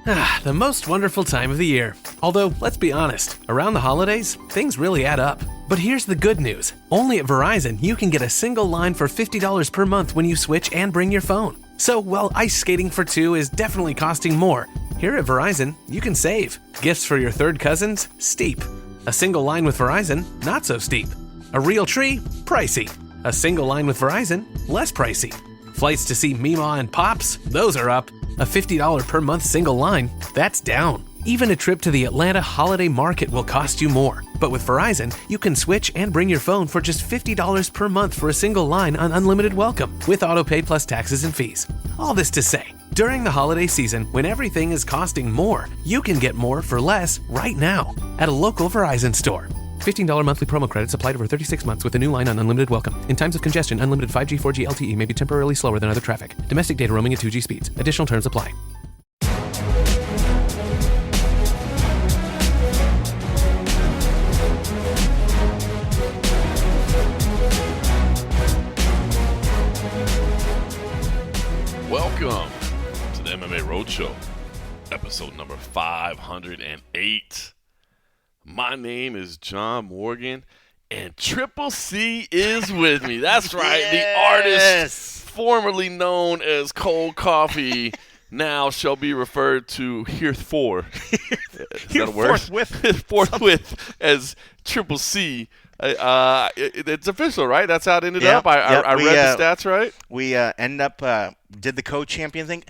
The most wonderful time of the year. Although, let's be honest, around the holidays, things really add up. But here's the good news. Only at Verizon, you can get a single line for $50 per month when you switch and bring your phone. So while ice skating for two is definitely costing more, here at Verizon, you can save. Gifts for your third cousins? Steep. A single line with Verizon? Not so steep. A real tree? Pricey. A single line with Verizon? Less pricey. Flights to see Mima and Pops? Those are up. A $50 per month single line? That's down. Even a trip to the Atlanta Holiday Market will cost you more. But with Verizon, you can switch and bring your phone for just $50 per month for a single line on unlimited welcome, with autopay plus taxes and fees. All this to say, during the holiday season, when everything is costing more, you can get more for less right now at a local Verizon store. $15 monthly promo credits applied over 36 months with a new line on unlimited welcome. In times of congestion, unlimited 5G, 4G LTE may be temporarily slower than other traffic. Domestic data roaming at 2G speeds. Additional terms apply. Welcome to the MMA Roadshow, episode number 508. My name is John Morgan, and Triple C is with me. That's right, Yes. the artist formerly known as Cold Coffee now shall be referred to heretofore. Is that a word? Forthwith as Triple C. It's official, right? That's how it ended up. I read the stats right. We end up did the co-champion thing,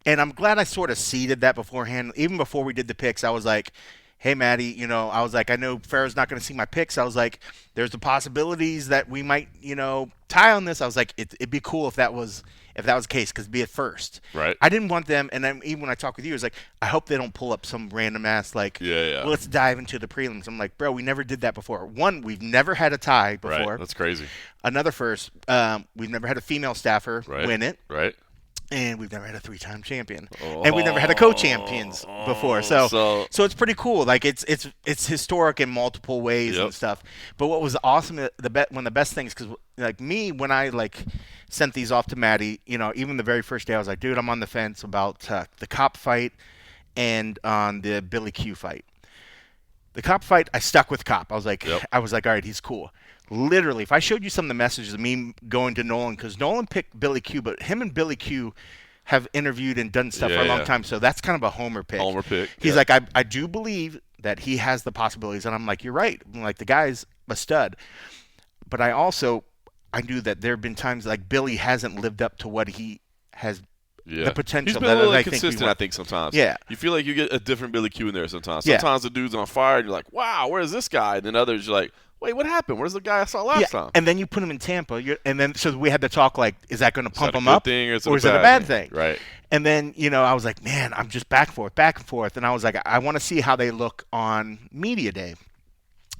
and I'm glad I sort of seeded that beforehand. Even before we did the picks, I was like, hey, Maddie, I was like, I know Farrah's not going to see my picks. I was like, there's the possibilities that we might, tie on this. I was like, it'd be cool if that was the case, because be it first. Right. I didn't want them, and then even when I talk with you, it's like, I hope they don't pull up some random ass, like, well, let's dive into the prelims. I'm like, bro, we never did that before. One, we've never had a tie before. Right. That's crazy. Another first, we've never had a female staffer win it. Right. And we've never had a three-time champion, and we've never had a co-champions before. So it's pretty cool. Like it's historic in multiple ways and stuff. But what was awesome, one of the best things, because like me, when I sent these off to Maddie, even the very first day, I was like, dude, I'm on the fence about the Cop fight and on the Billy Q fight. The Cop fight, I stuck with Cop. I was like, all right, he's cool. Literally, if I showed you some of the messages of me going to Nolan, because Nolan picked Billy Q, but him and Billy Q have interviewed and done stuff for a long time, so that's kind of a homer pick. He's like, I do believe that he has the possibilities, and I'm like, you're right. I'm like, the guy's a stud. But I knew that there have been times like Billy hasn't lived up to what he has. The potential. He's been a little inconsistent, I think, sometimes. Yeah. You feel like you get a different Billy Q in there sometimes. Sometimes the dude's on fire, and you're like, wow, where's this guy? And then others, you're like, wait, what happened? Where's the guy I saw last time? And then you put him in Tampa, so we had to talk like, is that going to pump him up, or is it a bad thing? Right. And then, I was like, man, I'm just back and forth. And I was like, I want to see how they look on Media Day.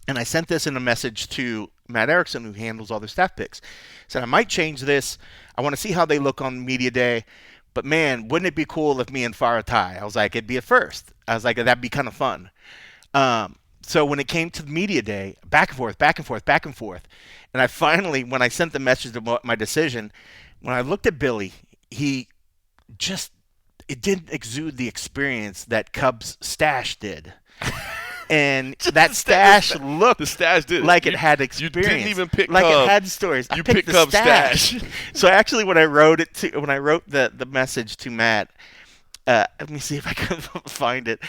And I sent this in a message to Matt Erickson, who handles all the staff picks. Said, I might change this. I want to see how they look on Media Day. But, man, wouldn't it be cool if me and Farrah tie? I was like, it'd be a first. I was like, that'd be kind of fun. So when it came to Media Day, back and forth. And I finally, when I sent the message about my decision, when I looked at Billy, it didn't exude the experience that Cub's stash did. And that stash looked like it had experience. You didn't even pick like Cub. It had stories. You I picked Cub's stash. So actually, when I wrote the message to Matt, let me see if I can find it.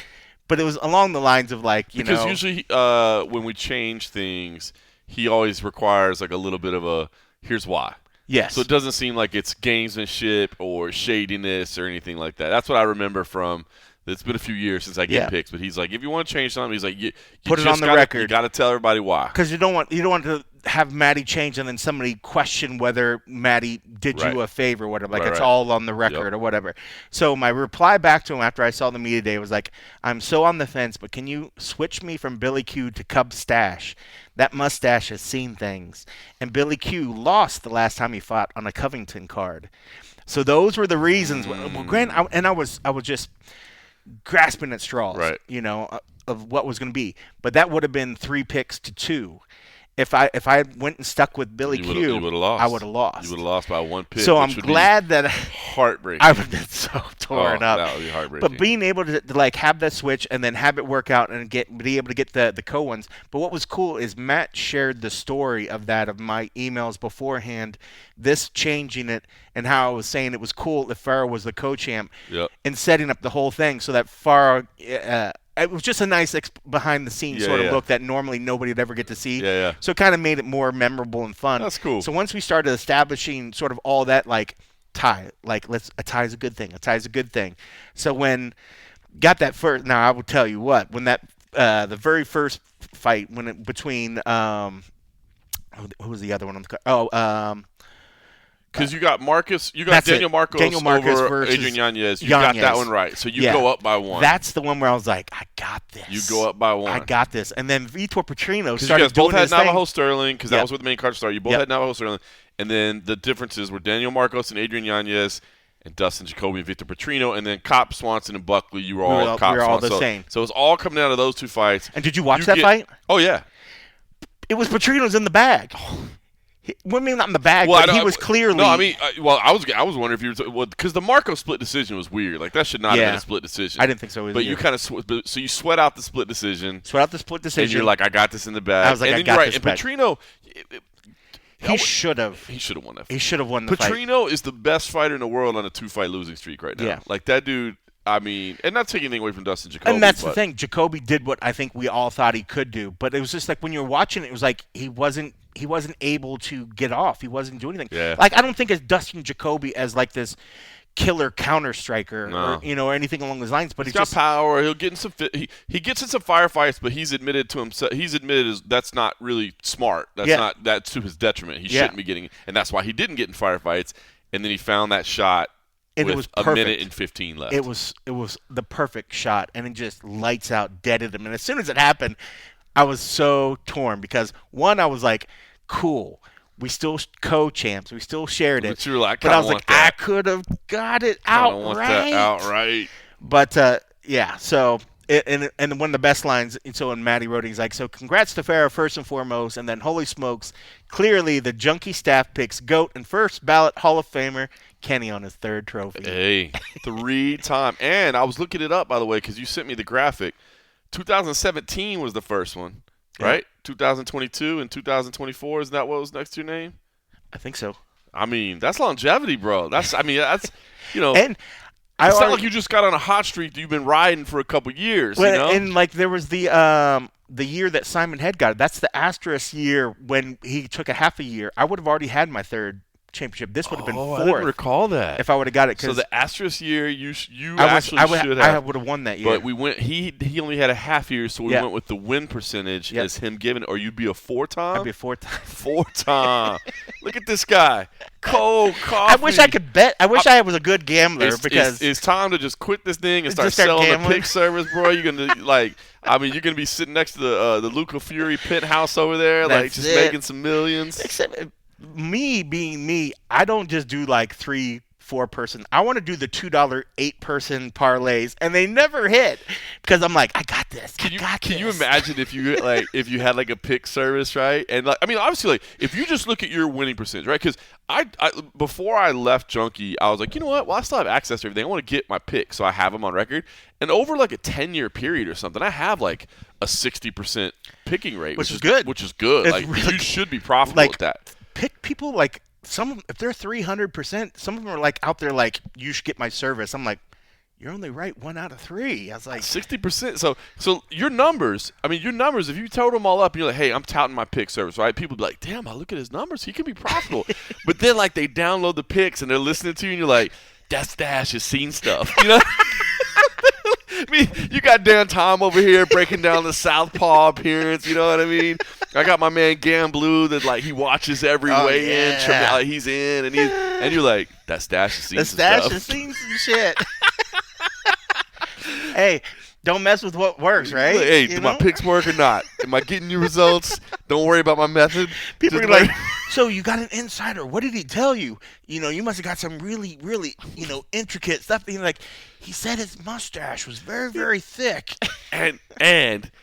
But it was along the lines of because usually when we change things, he always requires like a little bit of a here's why. Yes. So it doesn't seem like it's gamesmanship or shadiness or anything like that. That's what I remember from. It's been a few years since I get picks, but he's like, if you want to change something, he's like, you put it on the record. You got to tell everybody why. Because you don't want to have Maddie change and then somebody question whether Maddie did you a favor or whatever. Like it's all on the record or whatever. So my reply back to him after I saw the Media Day was like, I'm so on the fence, but can you switch me from Billy Q to Cub Stash? That mustache has seen things. And Billy Q lost the last time he fought on a Covington card. So those were the reasons. Well, Grant, I was just grasping at straws, of what was going to be. But that would have been 3 picks to 2. If I went and stuck with Billy Q, you would have lost. I would have lost. You would have lost by one pick. So I'm glad that heartbreaking. I would have been so torn up. That would be heartbreaking. But being able to like have that switch and then have it work out and be able to get the co-ones. But what was cool is Matt shared the story of my emails beforehand, this changing it, and how I was saying it was cool if Farah was the co-champ, and setting up the whole thing so that Farah. It was just a nice behind-the-scenes sort of look that normally nobody would ever get to see. Yeah. So it kind of made it more memorable and fun. That's cool. So once we started establishing sort of all that, like tie, like a tie is a good thing. A tie is a good thing. So when got that first, now I will tell you what, when that the very first fight between who was the other one? Because you got Daniel Marcos over Adrian Yanez. You got that one right. So you go up by one. That's the one where I was like, I got this. You go up by one. I got this. And then Vitor Petrino started doing his thing. You guys both had Navajo Sterling, because that was where the main card started. You both had Navajo Sterling. And then the differences were Daniel Marcos and Adrian Yanez and Dustin Jacoby and Vitor Petrino. And then Cop, Swanson, and Buckley, you were all Cop, we were all Swanson. the same. So it was all coming out of those two fights. And did you watch that fight? Oh, yeah. It was Petrino's in the bag. Well, I mean, not in the bag, but he was clearly. No, I mean, I was wondering if you were because the Marco split decision was weird. Like that should not have been a split decision. I didn't think so either. But you kind of so you sweat out the split decision. And you're like, I got this in the bag. I was like, and I got this. And Petrino, he should have. He should have won that fight. He should have won the fight. Petrino is the best fighter in the world on a 2-fight losing streak right now. Yeah. Like that dude. I mean, and not taking anything away from Dustin Jacoby. And that's the thing. Jacoby did what I think we all thought he could do, but it was just like when you were watching it was like he wasn't able to get off. He wasn't doing anything. Yeah. Like I don't think of Dustin Jacoby as like this killer counter striker or anything along those lines. But he's got power. He'll get in some. He gets in some firefights, but he's admitted to himself. He's admitted that's not really smart. That's to his detriment. He shouldn't be getting, and that's why he didn't get in firefights. And then he found that shot. And with it was a perfect. minute and 15 left. It was the perfect shot, and it just lights out, deaded him. And as soon as it happened, I was so torn because one, I was like, cool. We still co-champs. We still shared it. But you were like, I was like, I could have got it outright. But yeah, so and one of the best lines. So when Matty wrote, he's like, so congrats to Farah first and foremost, and then holy smokes, clearly the junkie staff picks GOAT and first ballot Hall of Famer Kenny on his third trophy. Hey, 3-time. And I was looking it up, by the way, because you sent me the graphic. 2017 was the first one, right? 2022 and 2024. Isn't that what was next to your name? I think so. I mean, that's longevity, bro. That's and it's not like you just got on a hot streak that you've been riding for a couple years. Well, and like there was the year that Simon Head got it. That's the asterisk year when he took a half a year. I would have already had my third championship. This would have been fourth. I didn't recall that. If I would have got it, so the asterisk year, you should I have. would have won that year. But we went. He only had a half year, so we went with the win percentage as him giving. Or you'd be a 4-time. I'd be a 4-time. 4-time. Look at this guy, Cold Coffee. I wish I could bet. I wish I was a good gambler because it's time to just quit this thing and start selling the pick service, bro. You're gonna like. I mean, you're gonna be sitting next to the Luca Fury penthouse over there, like just making some millions. Except me being me, I don't just do like 3-4 person. I want to do the $2 8-person parlays, and they never hit because I'm like, I got this. Can you imagine if you had like a pick service, right? And like, I mean, obviously, like if you just look at your winning percentage, right? Because I before I left Junkie, I was like, you know what? Well, I still have access to everything. I want to get my picks, so I have them on record. And over like a 10-year period or something, I have like a 60% picking rate, which is good. Which is good. It's like really, you should be profitable with that. Pick people like some if they're 300%, some of them are like out there like you should get my service. I'm like, you're only right 1 out of 3. I was like 60%. So your numbers. I mean, your numbers. If you total them all up, and you're like, hey, I'm touting my pick service, right? People be like, damn, I look at his numbers. He can be profitable. But then like they download the picks and they're listening to you, and you're like, that's Dash has seen stuff, you know. I mean, you got Dan Tom over here breaking down the Southpaw appearance. You know what I mean? I got my man Gam Blue that like he watches every weigh in. He's in, and you're like, that's Dash has seen some stuff. Dash has seen some shit. Hey, don't mess with what works, right? Hey, do my picks work or not? Am I getting you results? Don't worry about my method. People are like, so you got an insider. What did he tell you? You know, you must have got some really, really, intricate stuff. And like, he said his mustache was very, very thick. And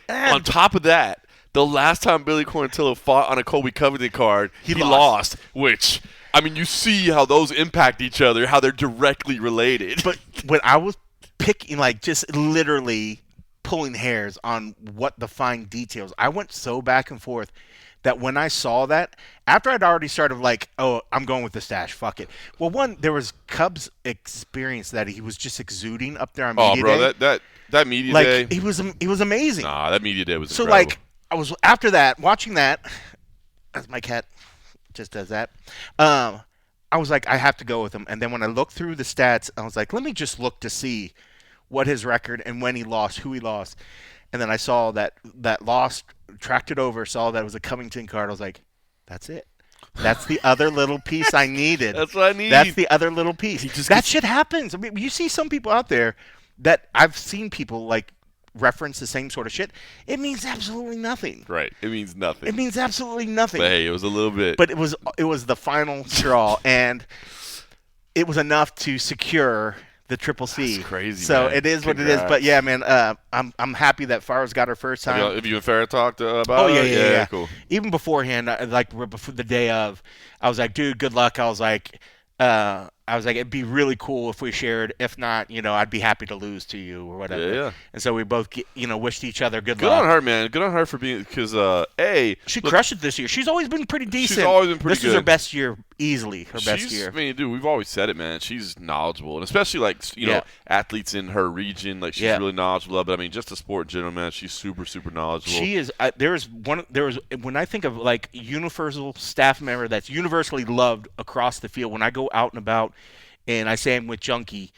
on top of that, The last time Billy Quarantillo fought on a Colby Covington card, he lost. Which, I mean, you see how those impact each other, how they're directly related. But when I was picking, like, just literally pulling hairs on what the fine details, I went so back and forth that when I saw that, after I'd already started like, oh, I'm going with the stash, fuck it. Well, one, there was Cubs experience that he was just exuding up there on media day. Oh, bro, that media day. Like, he was amazing. Nah, that media day was so incredible. Like, I was, after that, watching that, as my cat just does that, I was like, I have to go with him. And then when I looked through the stats, I was like, let me just look to see what his record and when he lost, who he lost. And then I saw that loss, tracked it over, saw that it was a Covington card. I was like, that's it. That's the other little piece I needed. That's what I need. That's the other little piece. That shit happens. I mean, you see some people out there that I've seen people like reference the same sort of shit. It means absolutely nothing. Right. It means nothing. It means absolutely nothing. But hey, it was a little bit. But it was the final straw, and it was enough to secure the Triple C. That's crazy. So man. it is Congrats. what it is. But yeah, man, I'm happy that Farah's got her first time. Have you and Farrah talked about Oh yeah, it? yeah. Cool. Even beforehand, before the day of, I was like, dude, good luck. I was like, it'd be really cool if we shared. If not, I'd be happy to lose to you or whatever. Yeah. And so we both, wished each other good luck. luck. Good on her, man. Good on her for being, because she crushed it this year. She's always been pretty decent. She's always been pretty good. This is her best year, easily her best year. I mean, dude, we've always said it, man. She's knowledgeable, and especially like athletes in her region, like she's really knowledgeable. But I mean, just the sport in general, man. She's super, super knowledgeable. She is. There was when I think of like universal staff member that's universally loved across the field. When I go out and about, and I say I'm with Junkie,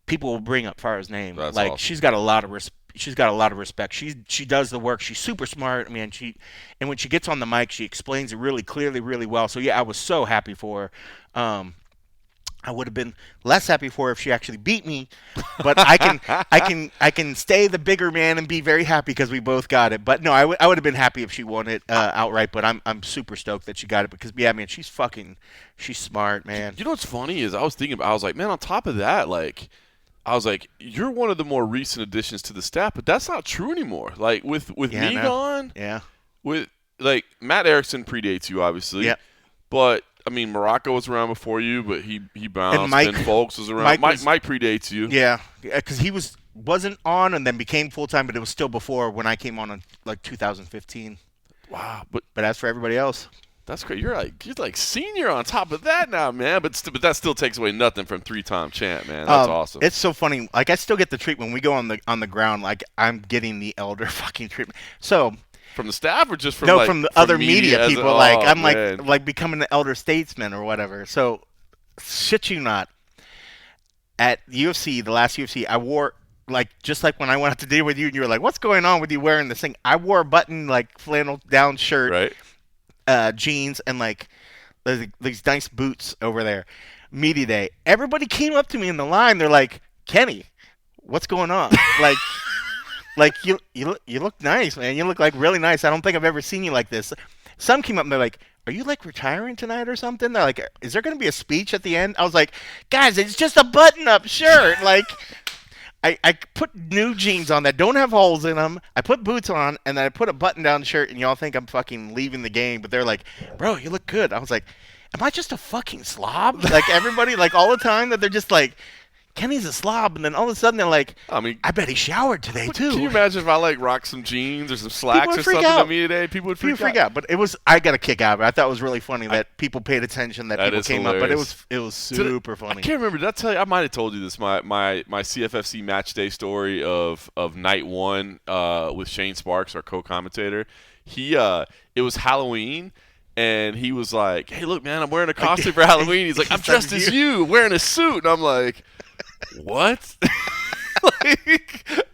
people will bring up Farah's name. That's like awesome. She's got a lot of respect. She does the work. She's super smart. I mean, and when she gets on the mic, she explains it really clearly, really well. So yeah, I was so happy for her. I would have been less happy for her if she actually beat me, but I can stay the bigger man and be very happy because we both got it. But no, I would have been happy if she won it outright. But I'm super stoked that she got it because yeah, man, she's smart, man. You know what's funny is I was like, man, on top of that, like, I was like, you're one of the more recent additions to the staff, but that's not true anymore. Like with me gone, with like Matt Erickson predates you, obviously, but. I mean, Morocco was around before you, but he bounced. And Mike, Ben Folks was around. Mike predates you. Yeah, because he wasn't on and then became full-time, but it was still before when I came on in like 2015. Wow. But as for everybody else. That's great. You're like senior on top of that now, man. But that still takes away nothing from 3-time champ, man. That's awesome. It's so funny. Like, I still get the treatment when we go on the ground. Like, I'm getting the elder fucking treatment. So. From the staff or just from from the other media people. I'm man. like becoming the elder statesman or whatever. So, shit you not. At UFC, the last UFC, I wore just like when I went out to dinner with you, and you were like, "What's going on with you wearing this thing?" I wore a button flannel down shirt, right? Jeans, and these nice boots over there. Media day, everybody came up to me in the line. They're like, "Kenny, what's going on?" You look nice, man. You look really nice. I don't think I've ever seen you like this. Some came up and they're like, "Are you retiring tonight or something?" They're like, "Is there going to be a speech at the end?" I was like, "Guys, it's just a button-up shirt." I put new jeans on that don't have holes in them. I put boots on, and then I put a button-down shirt, and y'all think I'm fucking leaving the game. But they're like, "Bro, you look good." I was like, "Am I just a fucking slob?" Everybody, all the time that they're just like, Kenny's a slob, and then all of a sudden they're like, I bet he showered today too. Can you imagine if I rock some jeans or some slacks or something to me today? People would freak out. But I got a kick out of it. I thought it was really funny that people paid attention, that people came hilarious. up. But it was super funny. I can't remember. Did I tell you? I might have told you this. My CFFC match day story of night one with Shane Sparks, our co-commentator. It was Halloween. And he was like, "Hey, look, man, I'm wearing a costume for Halloween." He's like, "I'm dressed as you, wearing a suit." And I'm like, "What?" I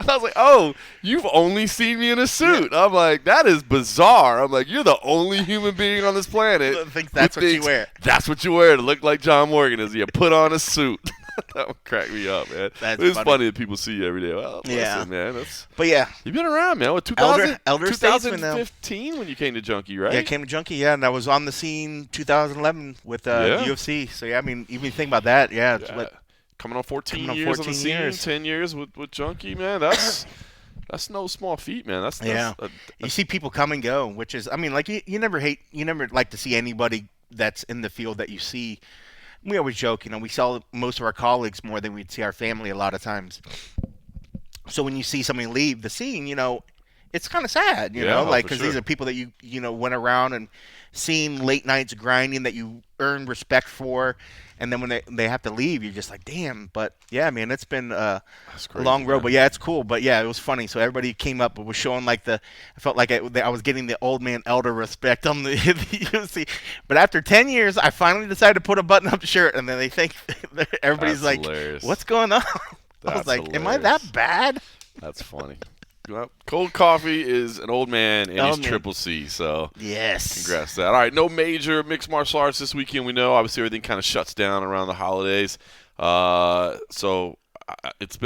was like, "Oh, you've only seen me in a suit." I'm like, "That is bizarre." I'm like, "You're the only human being on this planet I think that's what you wear. That's what you wear to look like John Morgan is you put on a suit." That would crack me up, man. It's funny that people see you every day. Well, listen, man. But yeah. You've been around, man. What, 2015 when you came to Junkie, right? Yeah, I came to Junkie, and I was on the scene 2011 with UFC. So, yeah, I mean, even think about that, Coming on 14 years on the scene, 10 years with Junkie, man. That's no small feat, man. That's you see people come and go, which is, I mean, like you never like to see anybody that's in the field that you see. We always joke, we saw most of our colleagues more than we'd see our family a lot of times. So when you see somebody leave the scene, it's kind of sad, because these are people that you went around and seen late nights grinding that you earned respect for, and then when they have to leave, you're just like, damn. But yeah, man, it's been a long road, but yeah, it's cool. But yeah, it was funny. So everybody came up and was showing I felt like I was getting the old man elder respect on the UFC. But after 10 years, I finally decided to put a button-up shirt, and then they think everybody's like, hilarious. What's going on? I was like, hilarious. Am I that bad? That's funny. Well, Cold Coffee is an old man, and he's Triple C, so yes. Congrats to that. All right, no major mixed martial arts this weekend. We know, obviously, everything kind of shuts down around the holidays. So it's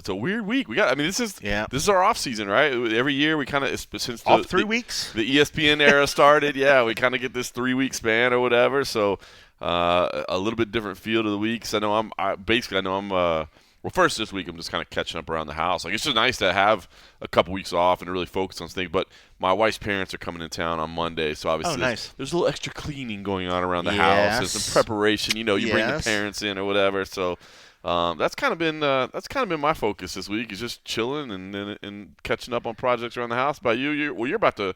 a weird week. This is our off season, right? Every year we kind of since off 3 weeks the ESPN era started. Yeah, we kind of get this 3 week span or whatever. So a little bit different feel to the weeks. I know I'm. Well, first this week I'm just kind of catching up around the house. Like, it's just nice to have a couple weeks off and really focus on things. But my wife's parents are coming in town on Monday, so obviously there's a little extra cleaning going on around the house and some preparation. You bring the parents in or whatever. So that's kind of been my focus this week, is just chilling and catching up on projects around the house. By you're about to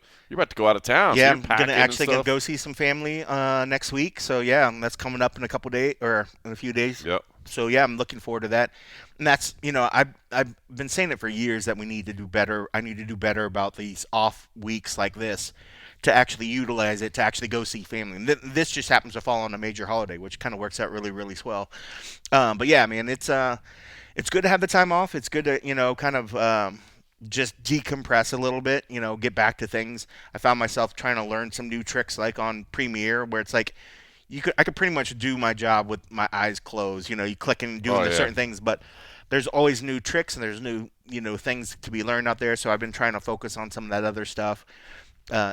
go out of town. Yeah, so I'm gonna go see some family next week. So yeah, that's coming up in a few days. Yep. So yeah, I'm looking forward to that. And that's, I've been saying it for years that we need to do better. I need to do better about these off weeks like this, to actually utilize it, to actually go see family. And this just happens to fall on a major holiday, which kind of works out really, really swell. But yeah, man, it's good to have the time off. It's good to, kind of just decompress a little bit, get back to things. I found myself trying to learn some new tricks, like on Premiere, where it's like, I could pretty much do my job with my eyes closed. You click and doing certain things, but there's always new tricks and there's new, things to be learned out there. So I've been trying to focus on some of that other stuff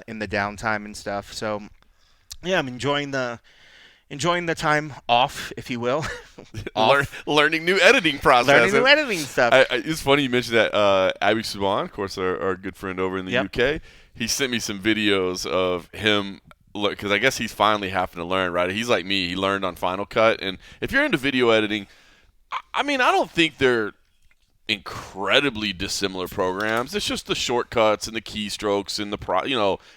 in the downtime and stuff. So yeah, I'm enjoying the time off, if you will. Learning new editing process. Learning new editing stuff. It's funny you mentioned that. Abby Subban, of course, our good friend over in the UK, he sent me some videos of him. Because I guess he's finally having to learn, right? He's like me. He learned on Final Cut. And if you're into video editing, I don't think they're incredibly dissimilar programs. It's just the shortcuts and the keystrokes and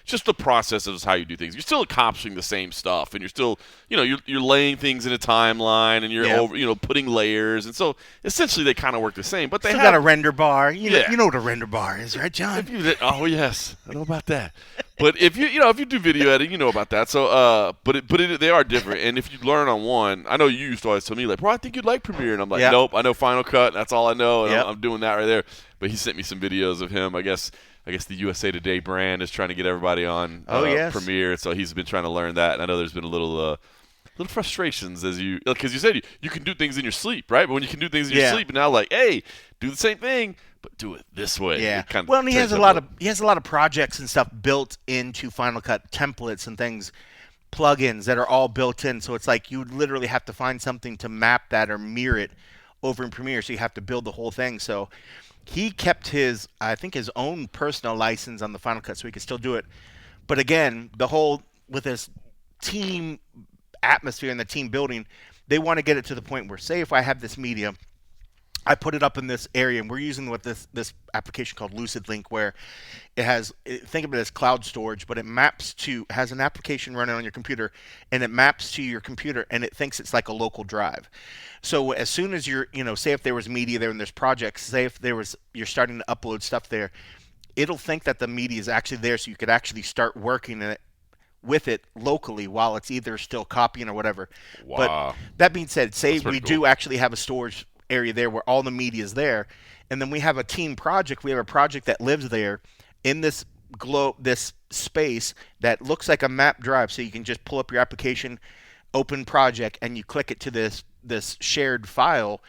just the process of how you do things. You're still accomplishing the same stuff, and you're still, you're laying things in a timeline, and you're putting layers, and so essentially they kind of work the same. But they got a render bar. You know what a render bar is, right, John? Oh yes, I know about that. But if you do video editing, you know about that. So, they are different. And if you learn on one, I know you used to always tell me, like, bro, I think you'd like Premiere, and I'm like, nope, I know Final Cut. That's all I know, and I'm doing that right there. But he sent me some videos of him. I guess the USA Today brand is trying to get everybody on Premiere, so he's been trying to learn that. And I know there's been a little frustrations because you said you can do things in your sleep, right? But when you can do things in your sleep, and now like, hey, do the same thing, but do it this way. Yeah. And he has a lot of projects and stuff built into Final Cut, templates and things, plugins that are all built in. So it's like you would literally have to find something to map that or mirror it over in Premiere. So you have to build the whole thing. So he kept his own personal license on the Final Cut, so he could still do it. But again, with this team atmosphere and the team building, they want to get it to the point where, say, if I have this media, I put it up in this area, and we're using this application called Lucid Link, where it has, think of it as cloud storage, but it has an application running on your computer, and it maps to your computer, and it thinks it's like a local drive. So as soon as you're, say if there was media there and there's projects, say if you're starting to upload stuff there, it'll think that the media is actually there, so you could actually start working with it locally while it's either still copying or whatever. Wow. But that being said, say we do actually have a storage area there where all the media is there, and then we have a team project. We have a project that lives there in this space that looks like a map drive, so you can just pull up your application, open project, and you click it to this shared file,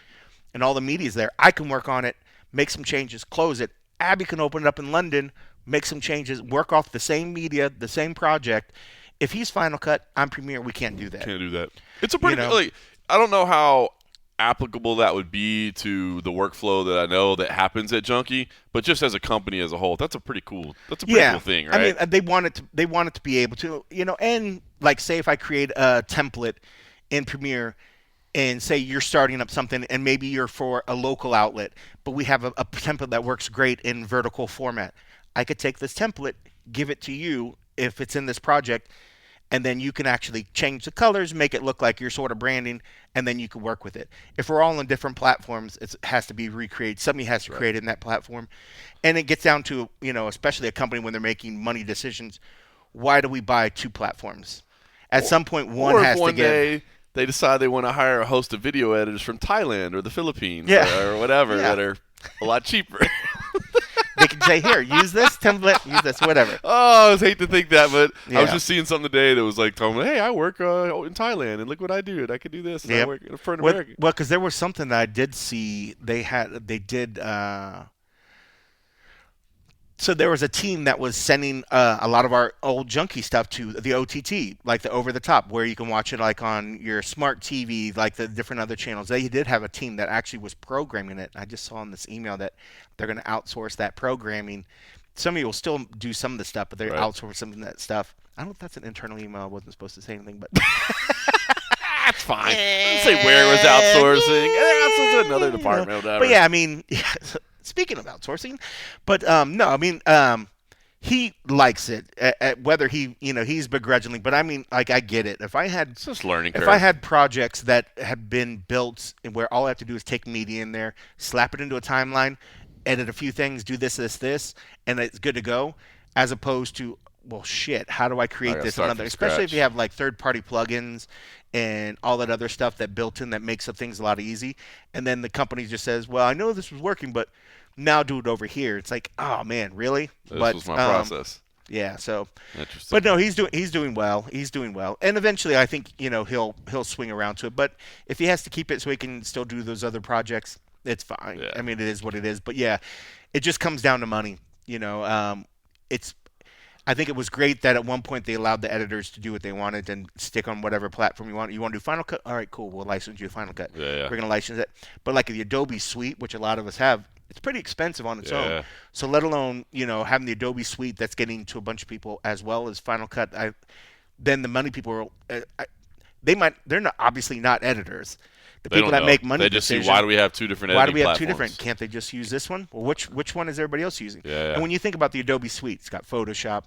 and all the media is there. I can work on it, make some changes, close it. Abby can open it up in London, make some changes, work off the same media, the same project. If he's Final Cut, I'm Premiere. We can't do that. Can't do that. It's a pretty I don't know how applicable that would be to the workflow that I know that happens at Junkie, but just as a company as a whole, that's a pretty cool thing, right? I mean, they want it to be able to, and like say if I create a template in Premiere and say you're starting up something and maybe you're for a local outlet, but we have a template that works great in vertical format. I could take this template, give it to you if it's in this project, and then you can actually change the colors, make it look like you're sort of branding, and then you can work with it. If we're all on different platforms, it has to be recreated. Somebody has to create it in that platform. And it gets down to, especially a company when they're making money decisions, why do we buy 2 platforms? At some point, one has to give. They decide they want to hire a host of video editors from Thailand or the Philippines or whatever that are a lot cheaper. They can say, here, use this template, use this, whatever. Oh, I hate to think that, but I was just seeing something today that was like telling me, hey, I work in Thailand, and look what I do, and I can do this, and I work for an American. Well, because there was something that I did see. So there was a team that was sending a lot of our old Junkie stuff to the OTT, like the over-the-top, where you can watch it like on your smart TV, like the different other channels. They did have a team that actually was programming it. I just saw in this email that they're going to outsource that programming. Some of you will still do some of the stuff, but they're outsourcing some of that stuff. I don't know if that's an internal email. I wasn't supposed to say anything, but that's fine. I didn't say where it was outsourcing. They're outsourcing another department or whatever. But yeah, I mean, speaking of outsourcing, but no, I mean, he likes it. Whether he's begrudgingly, but I mean, like I get it. If I had it's just learning curve. If I had projects that had been built and where all I have to do is take media in there, slap it into a timeline, edit a few things, do this, and it's good to go, as opposed to, well, shit, how do I create this another? Especially if you have like third-party plugins and all that other stuff that built in that makes things a lot easy, and then the company just says, well, I know this was working, but now do it over here. It's like, oh man, really? This was my process. Yeah, so interesting. But no, he's doing well. He's doing well, and eventually, I think he'll swing around to it. But if he has to keep it so he can still do those other projects, it's fine. Yeah. I mean, it is what it is. But yeah, it just comes down to money. I think it was great that at one point they allowed the editors to do what they wanted and stick on whatever platform you want. You want to do Final Cut? All right, cool. We'll license you Final Cut. Yeah. We're going to license it. But like the Adobe Suite, which a lot of us have, it's pretty expensive on its own. So let alone, having the Adobe Suite that's getting to a bunch of people as well as Final Cut. Then the money people they're not obviously not editors. The people that make money they just see, why do we have 2 different editing Why do we have platforms? 2 different? Can't they just use this one? Well, which one is everybody else using? Yeah. And when you think about the Adobe Suite, it's got Photoshop,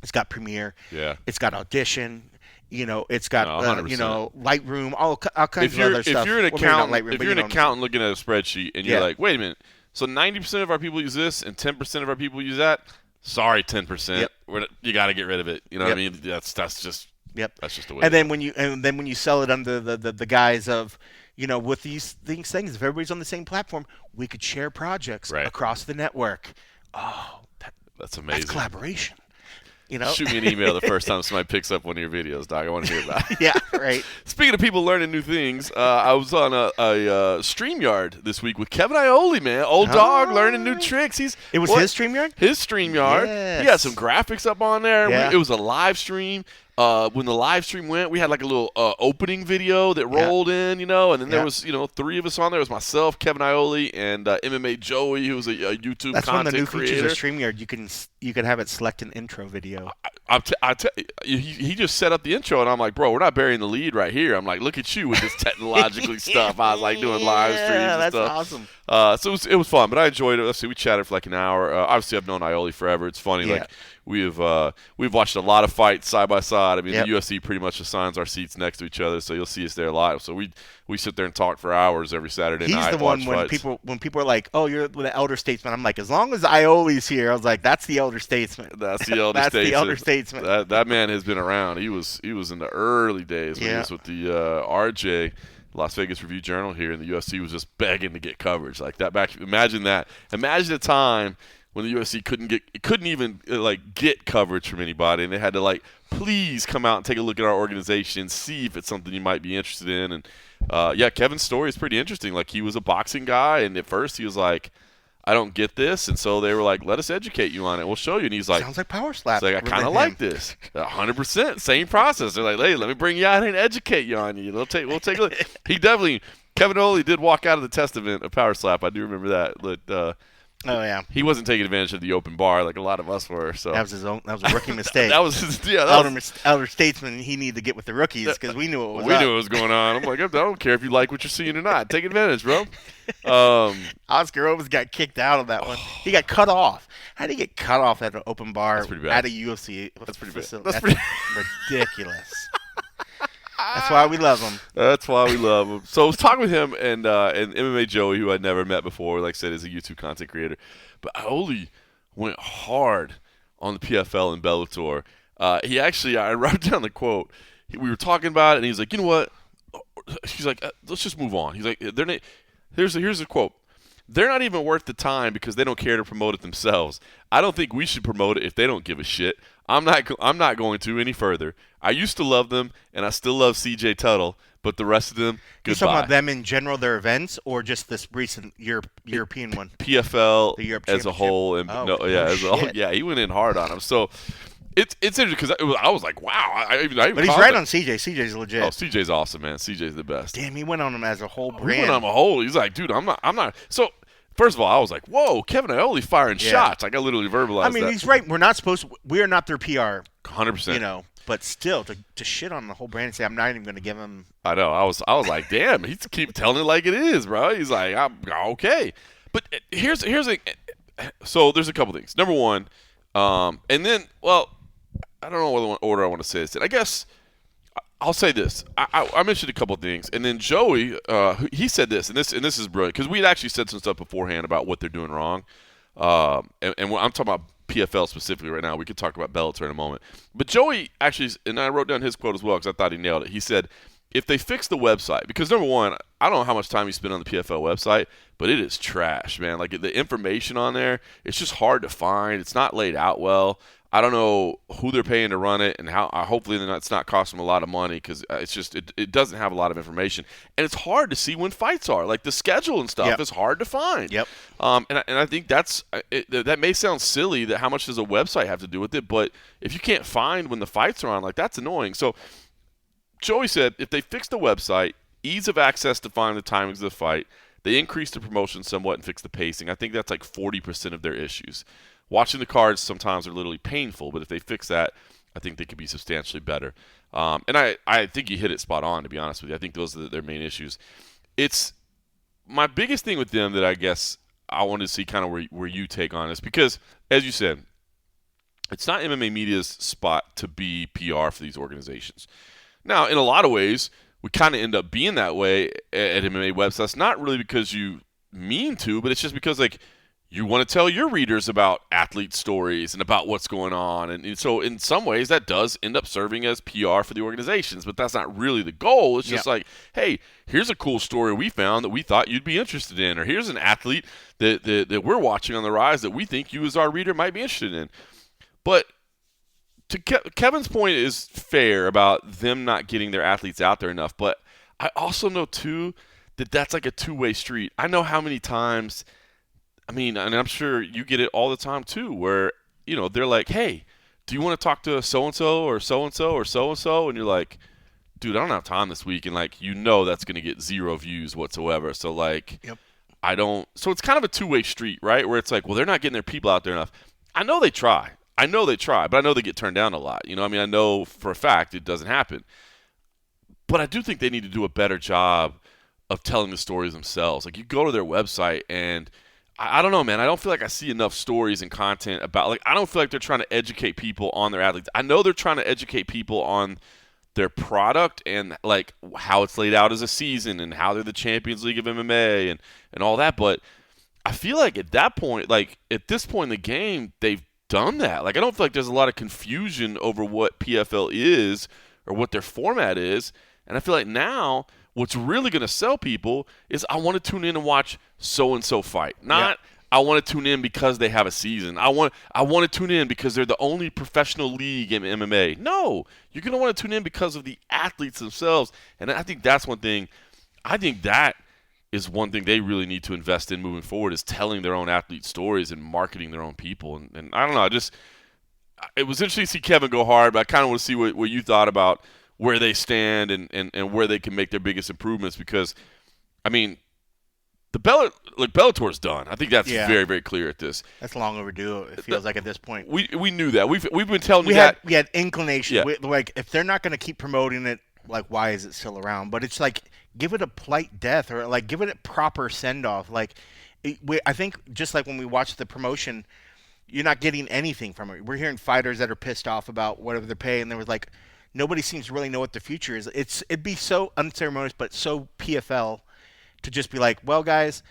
it's got Premiere, it's got Audition, it's got Lightroom, all kinds of other stuff. If you're an accountant looking at a spreadsheet and you're like, wait a minute, so 90% of our people use this and 10% of our people use that. Sorry, 10%. You got to get rid of it. You know what I mean? That's just. Yep. That's just the way. And then when you sell it under the guise of, with these things, if everybody's on the same platform, we could share projects across the network. Oh, that's amazing. That's collaboration. Shoot me an email the first time somebody picks up one of your videos, Doc. I want to hear about it. Yeah, right. Speaking of people learning new things, I was on a StreamYard this week with Kevin Iole, man. Old dog learning new tricks. It was his StreamYard? His StreamYard. Yes. He had some graphics up on there. Yeah. It was a live stream. When the live stream went, we had like a little opening video that rolled in, and then there was, 3 of us on there. It was myself, Kevin Iole, and MMA Joey, who was a YouTube That's content creator. That's one of the new features of StreamYard. You can have it select an intro video. He just set up the intro, and I'm like, bro, we're not burying the lead right here. I'm like, look at you with this technologically stuff. I was like doing live streams and stuff. Awesome. So it was fun, but I enjoyed it. Let's see, we chatted for like an hour. Obviously, I've known Iole forever. It's funny, like we've watched a lot of fights side by side. I mean, the UFC pretty much assigns our seats next to each other, so you'll see us there live. So we sit there and talk for hours every Saturday night. He's the one when people are like, "Oh, you're the elder statesman." I'm like, as long as Iole's here, I was like, that's the elder statesman. That's the elder that's statesman. The elder statesman. That man has been around. He was in the early days when he was with the RJ. Las Vegas Review-Journal here, and the UFC was just begging to get coverage like that. Imagine that. Imagine a time when the UFC couldn't even get coverage from anybody, and they had to please come out and take a look at our organization, see if it's something you might be interested in. And Kevin's story is pretty interesting. Like, he was a boxing guy, and at first he was like, I don't get this, and so they were like, let us educate you on it. We'll show you. And he's like, sounds like Power Slap. He's like, I kind of like this. 100%. Same process. They're like, hey, let me bring you out and educate you on you. We'll take a look. He definitely, Kevin Oley did walk out of the test event of Power Slap. I do remember that. But, oh yeah, he wasn't taking advantage of the open bar like a lot of us were. So that was a rookie mistake. that was his elder statesman. He needed to get with the rookies because we knew what was going on. I'm like, I don't care if you like what you're seeing or not. Take advantage, bro. Oscar almost got kicked out of that one. He got cut off. How did he get cut off at an open bar at a UFC facility? That's ridiculous. That's why we love him. That's why we love him. So I was talking with him and MMA Joey, who I'd never met before. Like I said, is a YouTube content creator. But Oli went hard on the PFL and Bellator. I wrote down the quote. We were talking about it, and he's like, you know what? He's like, let's just move on. He's like, here's the quote. They're not even worth the time because they don't care to promote it themselves. I don't think we should promote it if they don't give a shit. I'm not going to any further. I used to love them, and I still love CJ Tuttle, but the rest of them, goodbye. You talking about them in general, their events, or just this recent European one? PFL as a whole, and as a whole. Yeah, he went in hard on him. So it's interesting because I was like, wow. But he's right on CJ. CJ's legit. Oh, CJ's awesome, man. CJ's the best. Damn, he went on him as a whole brand. He went on him a whole. He's like, dude, I'm not. So. First of all, I was like, "Whoa, Kevin Iole firing shots!" Like I literally verbalized. I mean, that. He's right. We are not their PR. 100%. You know, but still, to shit on the whole brand and say I'm not even going to give him. I know. I was like, "Damn!" He keep telling it like it is, bro. He's like, "I'm okay." But here's so there's a couple things. Number one, and then I don't know what order I want to say this in. I guess. I'll say this. I mentioned a couple of things, and then Joey, he said this, and this is brilliant because we had actually said some stuff beforehand about what they're doing wrong, and I'm talking about PFL specifically right now. We could talk about Bellator in a moment, but Joey actually, and I wrote down his quote as well because I thought he nailed it. He said, "If they fix the website, because number one, I don't know how much time you spend on the PFL website, but it is trash, man. Like the information on there, it's just hard to find. It's not laid out well." I don't know who they're paying to run it and how. Hopefully, it's not costing them a lot of money because it's just it doesn't have a lot of information, and it's hard to see when fights are. Like the schedule and stuff is hard to find. Yep. And I think that may sound silly that how much does a website have to do with it, but if you can't find when the fights are on, like that's annoying. So Joey said if they fix the website, ease of access to find the timings of the fight, they increase the promotion somewhat and fix the pacing. I think that's like 40% of their issues. Watching the cards sometimes are literally painful, but if they fix that, I think they could be substantially better. And I think you hit it spot on, to be honest with you. I think those are their main issues. It's my biggest thing with them that I guess I wanted to see kind of where you take on this because, as you said, it's not MMA media's spot to be PR for these organizations. Now, in a lot of ways, we kind of end up being that way at MMA websites, not really because you mean to, but it's just because, like, you want to tell your readers about athlete stories and about what's going on. And so in some ways that does end up serving as PR for the organizations, but that's not really the goal. It's just like, hey, here's a cool story we found that we thought you'd be interested in, or here's an athlete that we're watching on the rise that we think you as our reader might be interested in. But to Kevin's point is fair about them not getting their athletes out there enough, but I also know too that that's like a two-way street. I know how many times – I mean, and I'm sure you get it all the time too, where, they're like, hey, do you want to talk to so-and-so or so-and-so or so-and-so? And you're like, dude, I don't have time this week. And, like, that's going to get 0 views whatsoever. So, like, I don't – so it's kind of a two-way street, right, where it's like, well, they're not getting their people out there enough. I know they try, but I know they get turned down a lot. I know for a fact it doesn't happen. But I do think they need to do a better job of telling the stories themselves. Like, you go to their website and – I don't know, man. I don't feel like I see enough stories and content about, like, I don't feel like they're trying to educate people on their athletes. I know they're trying to educate people on their product and, like, how it's laid out as a season and how they're the Champions League of MMA and all that. But I feel like at that point, like, at this point in the game, they've done that. Like, I don't feel like there's a lot of confusion over what PFL is or what their format is. And I feel like now what's really going to sell people is I want to tune in and watch so-and-so fight. Not I want to tune in because they have a season. I want to tune in because they're the only professional league in MMA. No, you're going to want to tune in because of the athletes themselves. And I think that's one thing. I think that is one thing they really need to invest in moving forward is telling their own athlete stories and marketing their own people. And I don't know. It was interesting to see Kevin go hard, but I kind of want to see what you thought about where they stand and where they can make their biggest improvements because I mean, Bellator's done. I think that's very, very clear at this. That's long overdue. It feels like at this point. We knew that. We've been telling you that. We had inclination. Yeah. Like if they're not going to keep promoting it, like why is it still around? But it's like give it a polite death or like give it a proper send off. Like I think just like when we watched the promotion, you're not getting anything from it. We're hearing fighters that are pissed off about whatever they're paying. And there was like nobody seems to really know what the future is. It'd be so unceremonious, but so PFL to just be like, well, guys.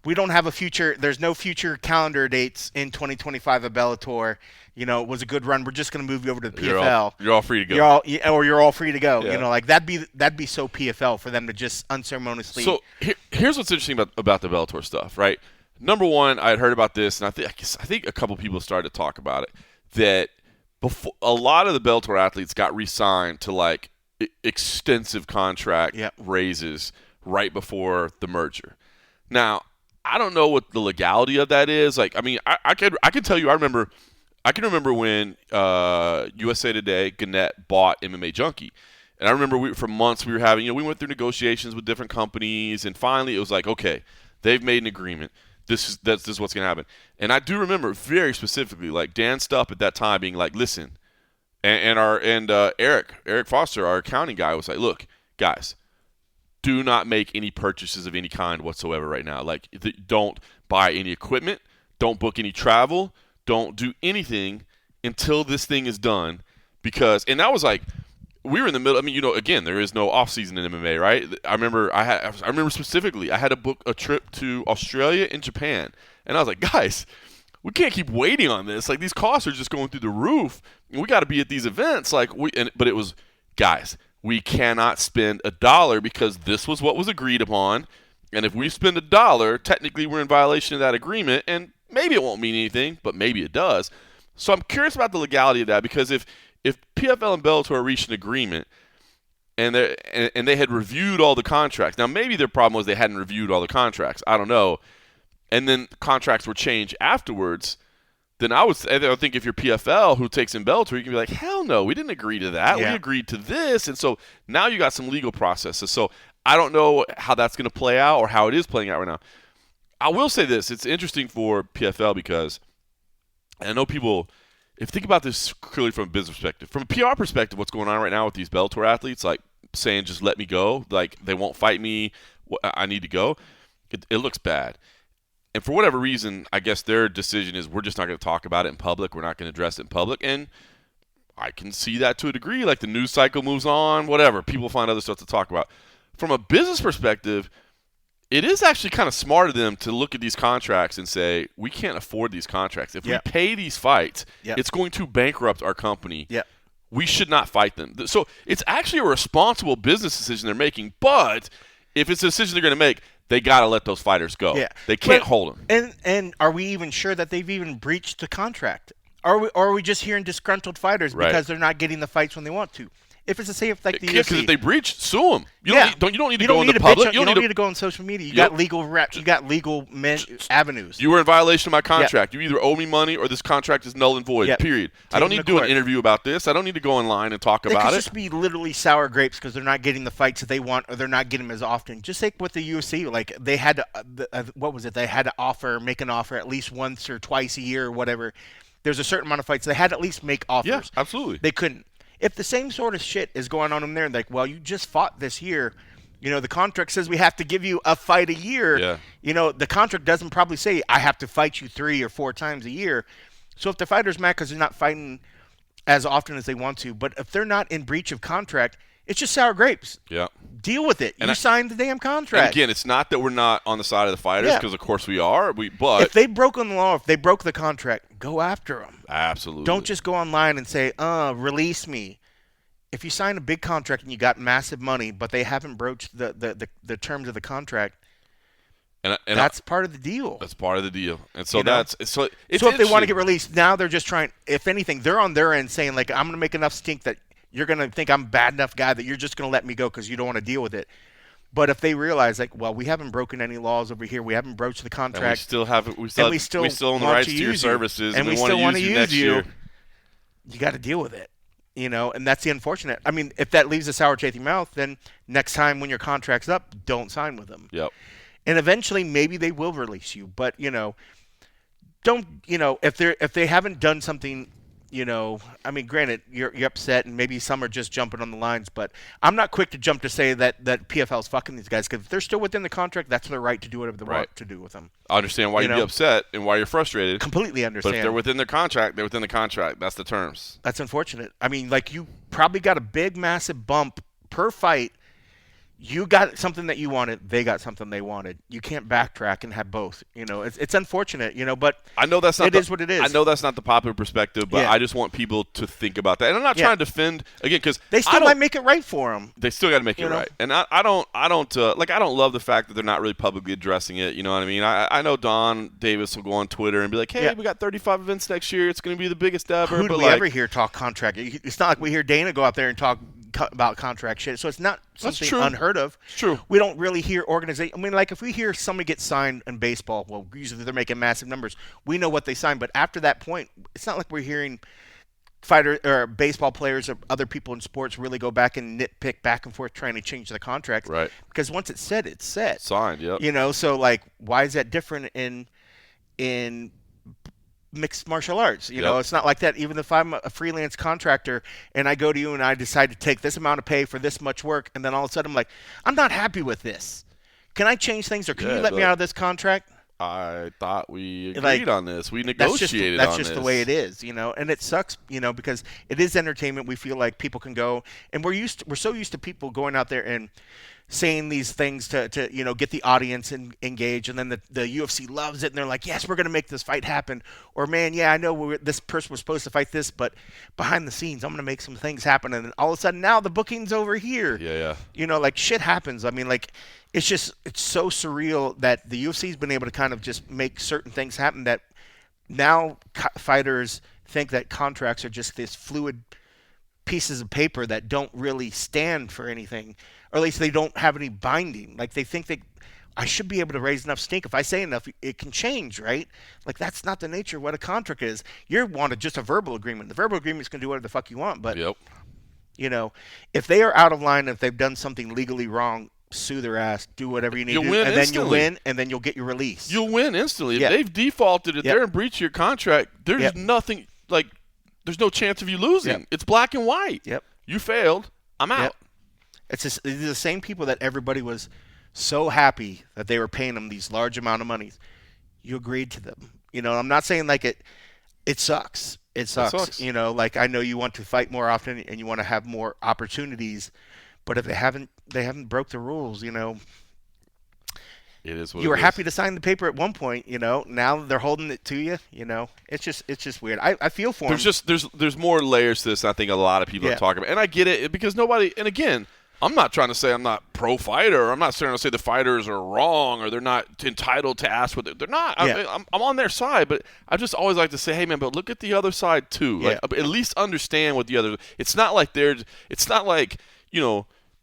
We don't have a future. There's no future calendar dates in 2025 of Bellator. You know, it was a good run. We're just going to move you over to the PFL. You're all free to go. You're all free to go. Yeah. You know, like that'd be so PFL for them to just unceremoniously. So here's what's interesting about the Bellator stuff, right? Number one, I had heard about this, and I think a couple people started to talk about it. That before a lot of the Bellator athletes got re-signed to like extensive contract raises right before the merger. Now. I don't know what the legality of that is. Like, I mean, I can tell you. I can remember when USA Today Gannett bought MMA Junkie, and I remember for months we were having. We went through negotiations with different companies, and finally it was like, okay, they've made an agreement. This is what's gonna happen. And I do remember very specifically, like Dan Stupp at that time being like, listen, and Eric Foster, our accounting guy, was like, look, guys. Do not make any purchases of any kind whatsoever right now. Like, don't buy any equipment. Don't book any travel. Don't do anything until this thing is done. And that was like, we were in the middle. I mean, again, there is no off season in MMA, right? I remember specifically, I had to book a trip to Australia and Japan, and I was like, guys, we can't keep waiting on this. Like, these costs are just going through the roof. We got to be at these events. But it was, guys. We cannot spend $1 because this was what was agreed upon. And if we spend $1, technically we're in violation of that agreement. And maybe it won't mean anything, but maybe it does. So I'm curious about the legality of that because if PFL and Bellator reached an agreement and they had reviewed all the contracts. Now maybe their problem was they hadn't reviewed all the contracts. I don't know. And then contracts were changed afterwards. Then I think if you're PFL who takes in Bellator, you can be like, hell no, we didn't agree to that. Yeah. We agreed to this. And so now you got some legal processes. So I don't know how that's going to play out or how it is playing out right now. I will say this. It's interesting for PFL because I know people, if you think about this clearly from a business perspective, from a PR perspective, what's going on right now with these Bellator athletes, like saying just let me go, like they won't fight me, I need to go, it looks bad. And for whatever reason, I guess their decision is we're just not going to talk about it in public. We're not going to address it in public. And I can see that to a degree. Like the news cycle moves on, whatever. People find other stuff to talk about. From a business perspective, it is actually kind of smart of them to look at these contracts and say, we can't afford these contracts. If we pay these fights, it's going to bankrupt our company. We should not fight them. So it's actually a responsible business decision they're making. But if it's a decision they're going to make, they got to let those fighters go. They can't hold them. And are we even sure that they've even breached the contract? Or are we just hearing disgruntled fighters because they're not getting the fights when they want to? If it's the same, like the UFC. Because if they breach, sue them. You don't need to go in the public. You don't need to go on social media. You got legal reps. You got legal avenues. You were in violation of my contract. You either owe me money or this contract is null and void, period. I don't need to do an interview about this. I don't need to go online and talk about it. It could just be literally sour grapes because they're not getting the fights that they want or they're not getting them as often. Just like with the UFC, like they had to, what was it? They had to make an offer at least once or twice a year or whatever. There's a certain amount of fights. They had to at least make offers. Yeah, absolutely. They couldn't. If the same sort of shit is going on in there, like, well, you just fought this year, the contract says we have to give you a fight a year. The contract doesn't probably say I have to fight you 3 or 4 times a year. So if the fighter's mad because they're not fighting as often as they want to, but if they're not in breach of contract, it's just sour grapes. Deal with it. You signed the damn contract. And again, it's not that we're not on the side of the fighters because, of course, we are. But if they broke the law, if they broke the contract, go after them. Absolutely. Don't just go online and say, release me. If you sign a big contract and you got massive money, but they haven't broached the terms of the contract, and that's part of the deal. That's part of the deal. And so so if they want to get released, now they're just trying. If anything, they're on their end saying like, I'm going to make enough stink that you're going to think I'm a bad enough guy that you're just going to let me go because you don't want to deal with it. But if they realize like, well, we haven't broken any laws over here, we haven't broached the contract, and we still own the rights to your services, and we still want to use you. You got to deal with it. And that's the unfortunate. I mean, if that leaves a sour taste in your mouth, then next time when your contract's up, don't sign with them. Yep. And eventually, maybe they will release you, but don't if they haven't done something. I mean, granted, you're upset, and maybe some are just jumping on the lines, but I'm not quick to jump to say that PFL's fucking these guys, because if they're still within the contract, that's their right to do whatever they want to do with them. I understand why you'd be upset and why you're frustrated. Completely understand. But if they're within their contract, they're within the contract. That's the terms. That's unfortunate. I mean, like, you probably got a big, massive bump per fight. You got something that you wanted. They got something they wanted. You can't backtrack and have both. It's unfortunate. But I know that's not. It is what it is. I know that's not the popular perspective, but I just want people to think about that. And I'm not trying to defend again, because they still might make it right for them. They still got to make it right. And I don't love the fact that they're not really publicly addressing it. You know what I mean? I know Don Davis will go on Twitter and be like, "Hey, we got 35 events next year. It's going to be the biggest ever." Who do we ever hear talk contract? It's not like we hear Dana go out there and talk about contract shit. So it's not something unheard of. It's true. We don't really hear organization. I mean, like, if we hear somebody get signed in baseball, well, usually they're making massive numbers. We know what they signed, but after that point, it's not like we're hearing fighter or baseball players or other people in sports really go back and nitpick back and forth trying to change the contract. Right. Because once it's set, it's set. Signed. Yep. So like, why is that different in mixed martial arts? It's not like that. Even if I'm a freelance contractor and I go to you and I decide to take this amount of pay for this much work, and then all of a sudden I'm like, I'm not happy with this. Can I change things, or can you let me out of this contract? I thought we agreed on this. We negotiated on this. That's just the way it is, and it sucks, because it is entertainment. We feel like people can go, and we're so used to people going out there and saying these things to get the audience engaged, and then the UFC loves it, and they're like, yes, we're going to make this fight happen. Or, man, I know this person was supposed to fight this, but behind the scenes, I'm going to make some things happen. And then all of a sudden, now the booking's over here. Yeah. Like, shit happens. I mean, like, it's so surreal that the UFC's been able to kind of just make certain things happen, that now fighters think that contracts are just this fluid pieces of paper that don't really stand for anything, or at least they don't have any binding. Like, they think that I should be able to raise enough stink. If I say enough, it can change, right? Like, that's not the nature of what a contract is. You want just a verbal agreement. The verbal agreement's going to do whatever the fuck you want, but if they are out of line, if they've done something legally wrong, sue their ass, do whatever you need to do, and then you'll win, and then you'll get your release. You'll win instantly. If they've defaulted, if they're in breach of your contract, there's nothing, like, there's no chance of you losing. It's black and white. You failed. I'm out. It's the same people that everybody was so happy that they were paying them these large amount of money. You agreed to them. I'm not saying like it sucks. It sucks. Like, I know you want to fight more often and you want to have more opportunities, but if they haven't broke the rules, it is what you were happy to sign the paper at one point, now they're holding it to you, it's just weird. I feel for them. There's more layers to this than I think a lot of people are talking about. And I get it, because and again, I'm not trying to say I'm not pro-fighter. I'm not trying to say the fighters are wrong or they're not entitled to ask what they're not. I'm on their side, but I just always like to say, hey, man, but look at the other side too. Like, at least understand what the other – it's not like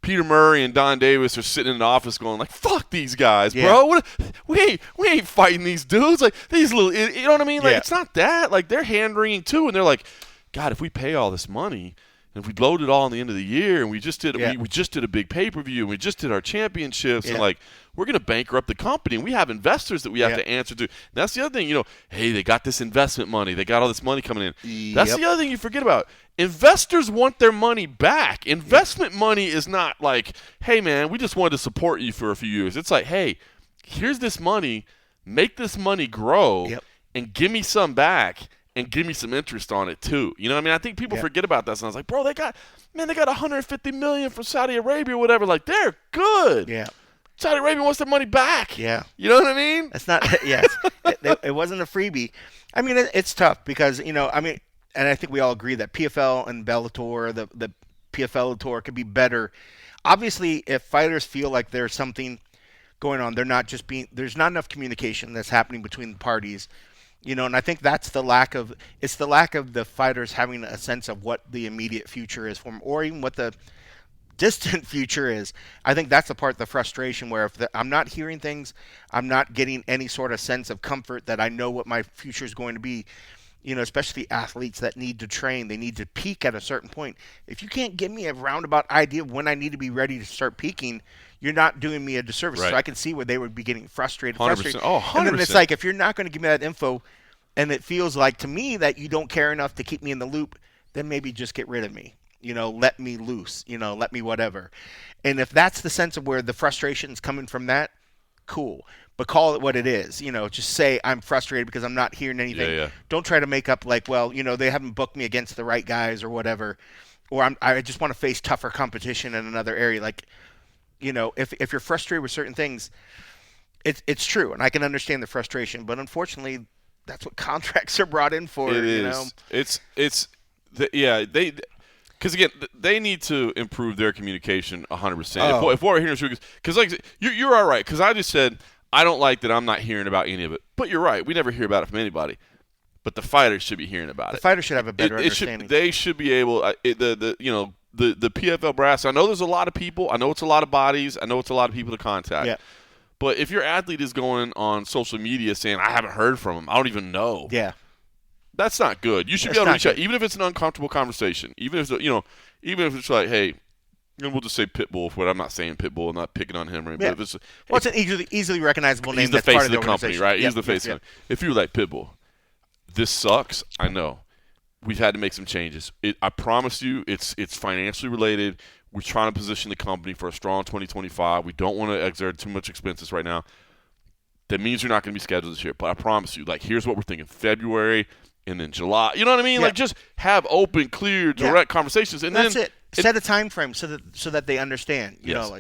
Peter Murray and Don Davis are sitting in the office going like, fuck these guys, bro. We ain't fighting these dudes. Like, these little – you know what I mean? Like, it's not that. Like, they're hand-wringing too, and they're like, God, if we pay all this money – and if we load it all in the end of the year, and we just did a big pay-per-view, and we just did our championships, and like, we're going to bankrupt the company, and we have investors that we have to answer to. And that's the other thing, hey, they got this investment money, they got all this money coming in. That's the other thing you forget about. Investors want their money back. Investment money is not like, hey, man, we just wanted to support you for a few years. It's like, hey, here's this money, make this money grow, and give me some back. And give me some interest on it too. You know what I mean? I think people forget about that. And I was like, bro, they got $150 million from Saudi Arabia or whatever. Like, they're good. Yeah. Saudi Arabia wants their money back. Yeah. You know what I mean? It's not. Yes. It wasn't a freebie. I mean, it's tough because and I think we all agree that PFL and Bellator, the PFL could be better. Obviously, if fighters feel like there's something going on, there's not enough communication that's happening between the parties. And I think that's the lack of the fighters having a sense of what the immediate future is for them, or even what the distant future is. I think that's the part of the frustration where if I'm not hearing things, I'm not getting any sort of sense of comfort that I know what my future is going to be. especially athletes that need to train, they need to peak at a certain point. If you can't give me a roundabout idea of when I need to be ready to start peaking, you're not doing me a disservice. Right. So I can see where they would be getting frustrated. 100%. Oh, 100%. And then it's like, if you're not going to give me that info, and it feels like to me that you don't care enough to keep me in the loop, then maybe just get rid of me. Let me loose. Let me whatever. And if that's the sense of where the frustration is coming from, that, cool. But call it what it is. Just say I'm frustrated because I'm not hearing anything. Yeah. Don't try to make up like, well, they haven't booked me against the right guys or whatever, or I just want to face tougher competition in another area. Like, if you're frustrated with certain things, it's true, and I can understand the frustration. But unfortunately, that's what contracts are brought in for. It is. Because again, they need to improve their communication 100%. If what we're hearing, because like you're all right. Because I just said I don't like that I'm not hearing about any of it. But you're right. We never hear about it from anybody. But the fighters should be hearing about it. The fighters should have a better understanding. They should be able. The PFL brass. I know there's a lot of people. I know it's a lot of bodies. I know it's a lot of people to contact. Yeah. But if your athlete is going on social media saying I haven't heard from him, I don't even know. Yeah. That's not good. You should be able to reach out, even if it's an uncomfortable conversation. Even if it's like, hey, and we'll just say Pitbull. I'm not saying Pitbull. I'm not picking on him. Right? Yeah. But if it's an easily recognizable name. He's the that's face part of the company, right? Yep. He's the face of it. If you're like Pitbull, this sucks. I know. We've had to make some changes. I promise you, it's financially related. We're trying to position the company for a strong 2025. We don't want to exert too much expenses right now. That means you're not going to be scheduled this year. But I promise you, like, here's what we're thinking: February. And then July, you know what I mean? Yeah. Like, just have open, clear, direct conversations, and that's then it. Set a time frame so that they understand. Yes.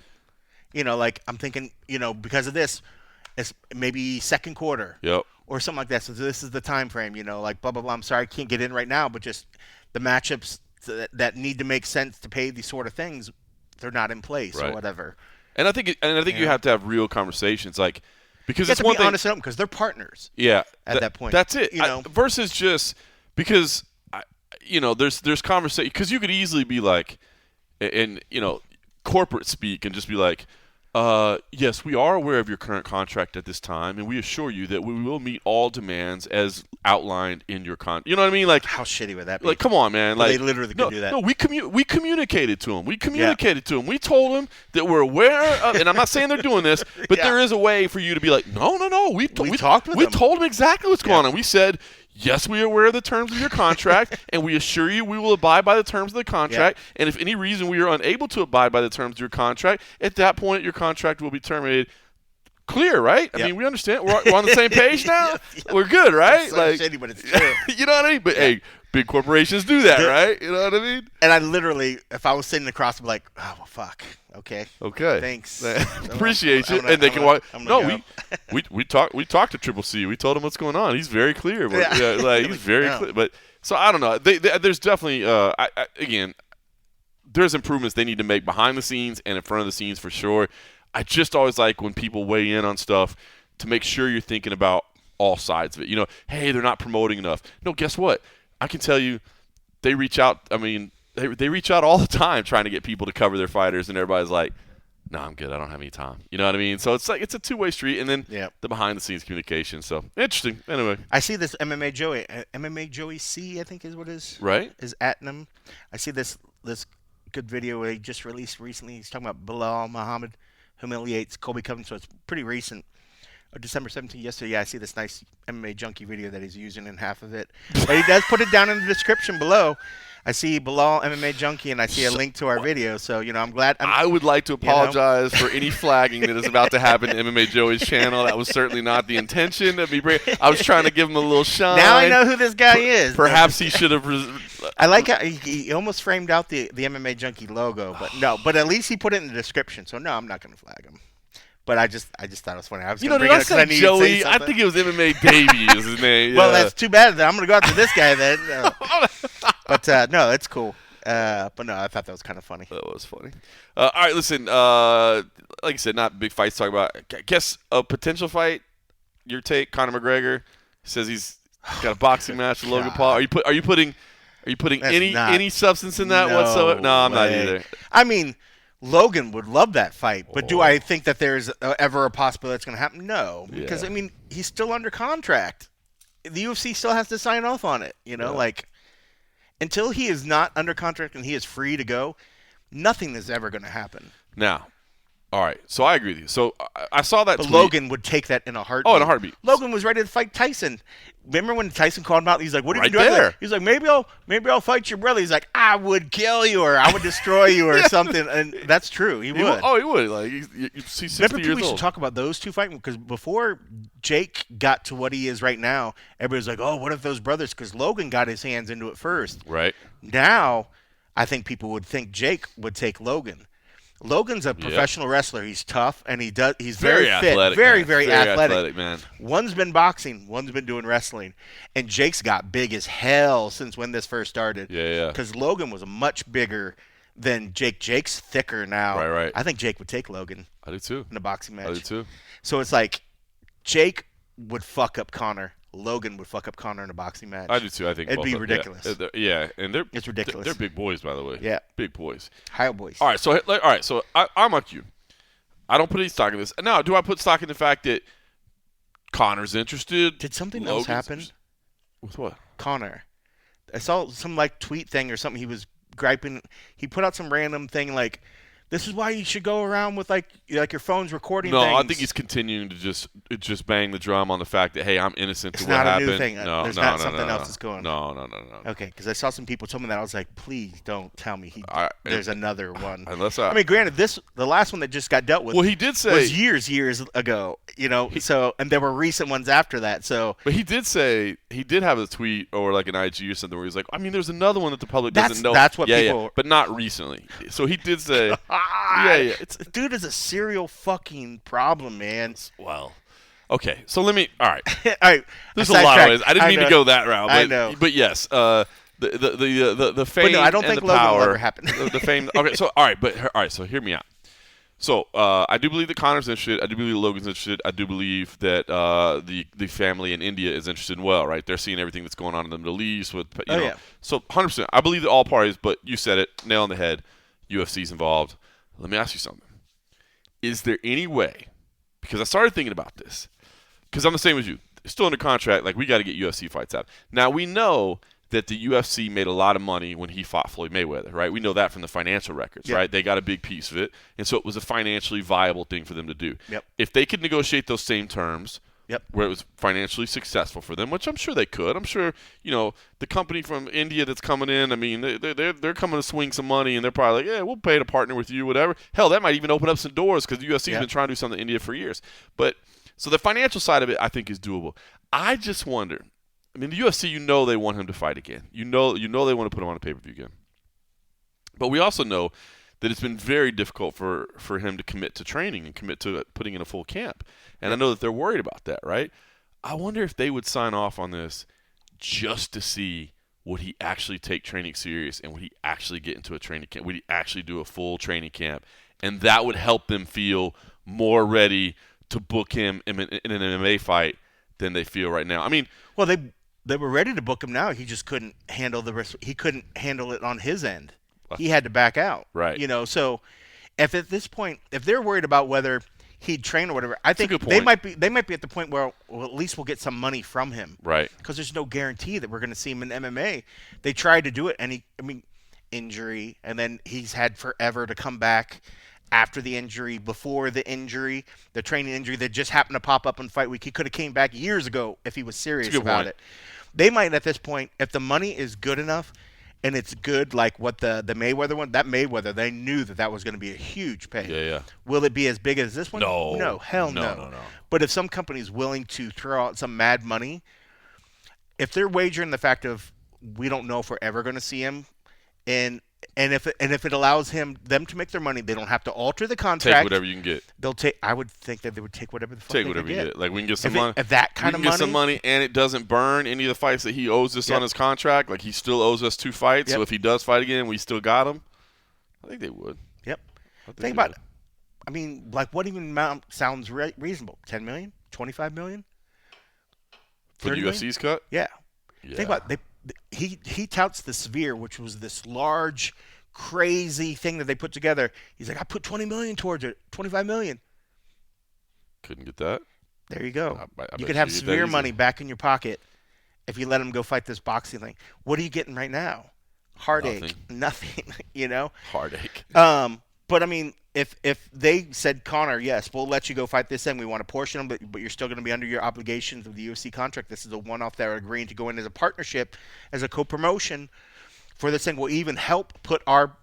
Like I'm thinking, because of this, it's maybe second quarter, or something like that. So this is the time frame, like blah blah blah. I'm sorry, I can't get in right now, but just the matchups that need to make sense to pay these sort of things, they're not in place or whatever. And I think you have to have real conversations, like. Because you it's have to be honest with them because they're partners. Yeah, at that point, that's it. Versus just because there's conversation because you could easily be like, and corporate speak and just be like, yes, we are aware of your current contract at this time, and we assure you that we will meet all demands as outlined in your contract. You know what I mean? Like, how shitty would that be? Like, come on, man. Like, they literally could do that. No, we communicated to him. We communicated to him. We told him that we're aware of, and I'm not saying they're doing this, but there is a way for you to be like, no. We talked with them. We told him exactly what's going on. We said, yes, we are aware of the terms of your contract, and we assure you we will abide by the terms of the contract. Yeah. And if any reason we are unable to abide by the terms of your contract, at that point your contract will be terminated. Clear, right? I mean, we understand. We're on the same page now. We're good, right? It's so shitty, but it's true. You know what I mean? But hey, big corporations do that, right? You know what I mean? And I literally, if I was sitting across, I'd be like, oh well, fuck. Okay. Thanks. Appreciate you. And they can walk. No, we talked to Triple C. We told him what's going on. He's very clear. But, he's very clear. But so I don't know. There's definitely again, there's improvements they need to make behind the scenes and in front of the scenes for sure. I just always like when people weigh in on stuff to make sure you're thinking about all sides of it. Hey, they're not promoting enough. No, guess what? I can tell you, they reach out. I mean, they reach out all the time trying to get people to cover their fighters, and everybody's like, no, I'm good. I don't have any time. You know what I mean? So it's like it's a two-way street, and then the behind-the-scenes communication. So interesting. Anyway, I see this MMA Joey C, I think is what it is. Right. Is at them. I see this good video he just released recently. He's talking about Bilal Muhammad humiliates Colby Covington, so it's pretty recent. December 17th, yesterday. Yeah, I see this nice MMA Junkie video that he's using in half of it. But he does put it down in the description below. I see Bilal MMA Junkie, and I see a link to our video. So, I'm glad. I would like to apologize for any flagging that is about to happen to MMA Joey's channel. That was certainly not the intention of me. I was trying to give him a little shine. Now I know who this guy is. Perhaps he should have. I like how he almost framed out the MMA Junkie logo, but no. But at least he put it in the description. So no, I'm not going to flag him. But I just thought it was funny. I was did I say Joey? I think it was MMA Baby is his name. Well, that's too bad. I'm going to go after this guy then. But no, it's cool. But no, I thought that was kind of funny. That was funny. All right, listen. Like I said, not big fights to talk about. I guess a potential fight. Your take, Conor McGregor says he's got a boxing match with Logan Paul. Are you putting any substance in that whatsoever? No, I'm not either. I mean, Logan would love that fight, but do I think that there's ever a possibility that's going to happen? No, because I mean he's still under contract. the UFC still has to sign off on it. Like until he is not under contract and he is free to go, nothing is ever going to happen. Now, all right. So I agree with you. So I saw that. But tweet. Logan would take that in a heartbeat. Oh, in a heartbeat. Logan was ready to fight Tyson. Remember when Tyson called him out? He's like, "What are you right doing?" there. He's like, "Maybe I'll fight your brother." He's like, "I would kill you, or I would destroy you, or something." And that's true. He would. Oh, he would. Like he's 60 Remember, years we should talk about those two fighting because before Jake got to what he is right now, everybody's like, "Oh, what if those brothers?" Because Logan got his hands into it first. Right. Now, I think people would think Jake would take Logan. Logan's a professional wrestler. He's tough, and he's very fit, athletic, very athletic. Man. One's been boxing, one's been doing wrestling, and Jake's got big as hell since when this first started. Yeah. Because Logan was much bigger than Jake. Jake's thicker now. Right. I think Jake would take Logan. I do too. In a boxing match. I do too. So it's like Jake would fuck up Conor. Logan would fuck up Conor in a boxing match. I do too. I think it'd be ridiculous. Yeah, and it's ridiculous. They're big boys, by the way. Yeah, big boys. High boys. All right, so I'm like you. I don't put any stock in this. Now, do I put stock in the fact that Conor's interested? Did something else happen? With what? Conor. I saw some tweet thing or something. He was griping. He put out some random thing like, "This is why you should go around with like your phone's recording things." No, I think he's continuing to just bang the drum on the fact that, hey, I'm innocent to what happened. It's not a new thing. No, There's no, something no, else that's going on. No. Okay, because I saw some people tell me that. I was like, please don't tell me there's another one. I mean, granted, the last one that just got dealt with. Well, he did say was years ago. And there were recent ones after that. So, but he did say he did have a tweet or like an IG or something where he's like, I mean, there's another one that the public doesn't know. That's what people. Yeah, but not recently. So he did say, yeah. Dude is a serial fucking problem, man. Well, okay. So let me. All right. All right. There's a lot of ways. I didn't mean to go that route. But, I know. But yes, the fame. But no, I don't think the Logan power, will ever happen. the fame. Okay. So all right. So hear me out. So I do believe that Conor's interested. I do believe Logan's interested. I do believe that the family in India is interested in well. Right. They're seeing everything that's going on in the Middle East with you know. Yeah. So 100%. I believe that all parties. But you said it. Nail on the head. UFC's involved. Let me ask you something. Is there any way, because I started thinking about this, because I'm the same as you, still under contract, like we got to get UFC fights out. Now, we know that the UFC made a lot of money when he fought Floyd Mayweather, right? We know that from the financial records, right? They got a big piece of it, and so it was a financially viable thing for them to do. Yep. If they could negotiate those same terms, where it was financially successful for them, which I'm sure they could. I'm sure, the company from India that's coming in, I mean, they're coming to swing some money, and they're probably like, yeah, we'll pay to partner with you, whatever. Hell, that might even open up some doors because the UFC has been trying to do something in India for years. But so the financial side of it, I think, is doable. I just wonder. I mean, the UFC, they want him to fight again. You know they want to put him on a pay-per-view again. But we also know that it's been very difficult for him to commit to training and commit to putting in a full camp. And I know that they're worried about that, right? I wonder if they would sign off on this just to see would he actually take training serious and would he actually get into a training camp? Would he actually do a full training camp? And that would help them feel more ready to book him in an MMA fight than they feel right now. I mean, well, they were ready to book him now. He just couldn't handle the risk. He couldn't handle it on his end. He had to back out. Right. So if at this point, if they're worried about whether he'd train or whatever, I think they might be at the point where at least we'll get some money from him. Right. Because there's no guarantee that we're going to see him in MMA. They tried to do it, and injury, and then he's had forever to come back after the injury, before the injury, the training injury that just happened to pop up in Fight Week. He could have came back years ago if he was serious about it. They might, at this point, if the money is good enough, and it's good like what the Mayweather one, that Mayweather, they knew that was going to be a huge pay. Yeah. Will it be as big as this one? No. Hell no. But if some company's willing to throw out some mad money, if they're wagering the fact of we don't know if we're ever going to see him, and if it allows them to make their money, they don't have to alter the contract. Take whatever you can get. They'll take. I would think that they would take whatever the fuck take they whatever could you get. Like we can get some money. If that kind of money, get some money, and it doesn't burn any of the fights that he owes us on his contract. Like he still owes us 2 fights. So if he does fight again, we still got him. I think they would. Yep. Think about it. I mean, like what even amount sounds reasonable? 10 million, 25 million for the UFC's cut. Yeah. Think about it. He touts the Sphere, which was this large, crazy thing that they put together. He's like, I put 20 million towards it, 25 million. Couldn't get that. There you go. I you could have Sphere money back in your pocket if you let him go fight this boxing thing. What are you getting right now? Heartache. Nothing. Heartache. But I mean, if they said, Conor, yes, we'll let you go fight this thing. We want a portion of it, but you're still going to be under your obligations of the UFC contract. This is a one-off that are agreeing to go in as a partnership, as a co-promotion for this thing. We'll even help put our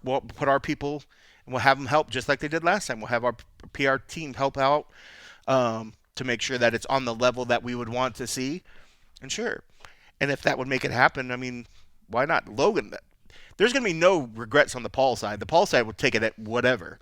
people, and we'll have them help just like they did last time. We'll have our PR team help out to make sure that it's on the level that we would want to see. And sure. And if that would make it happen, I mean, why not? Logan, there's going to be no regrets on the Paul side. The Paul side will take it at whatever.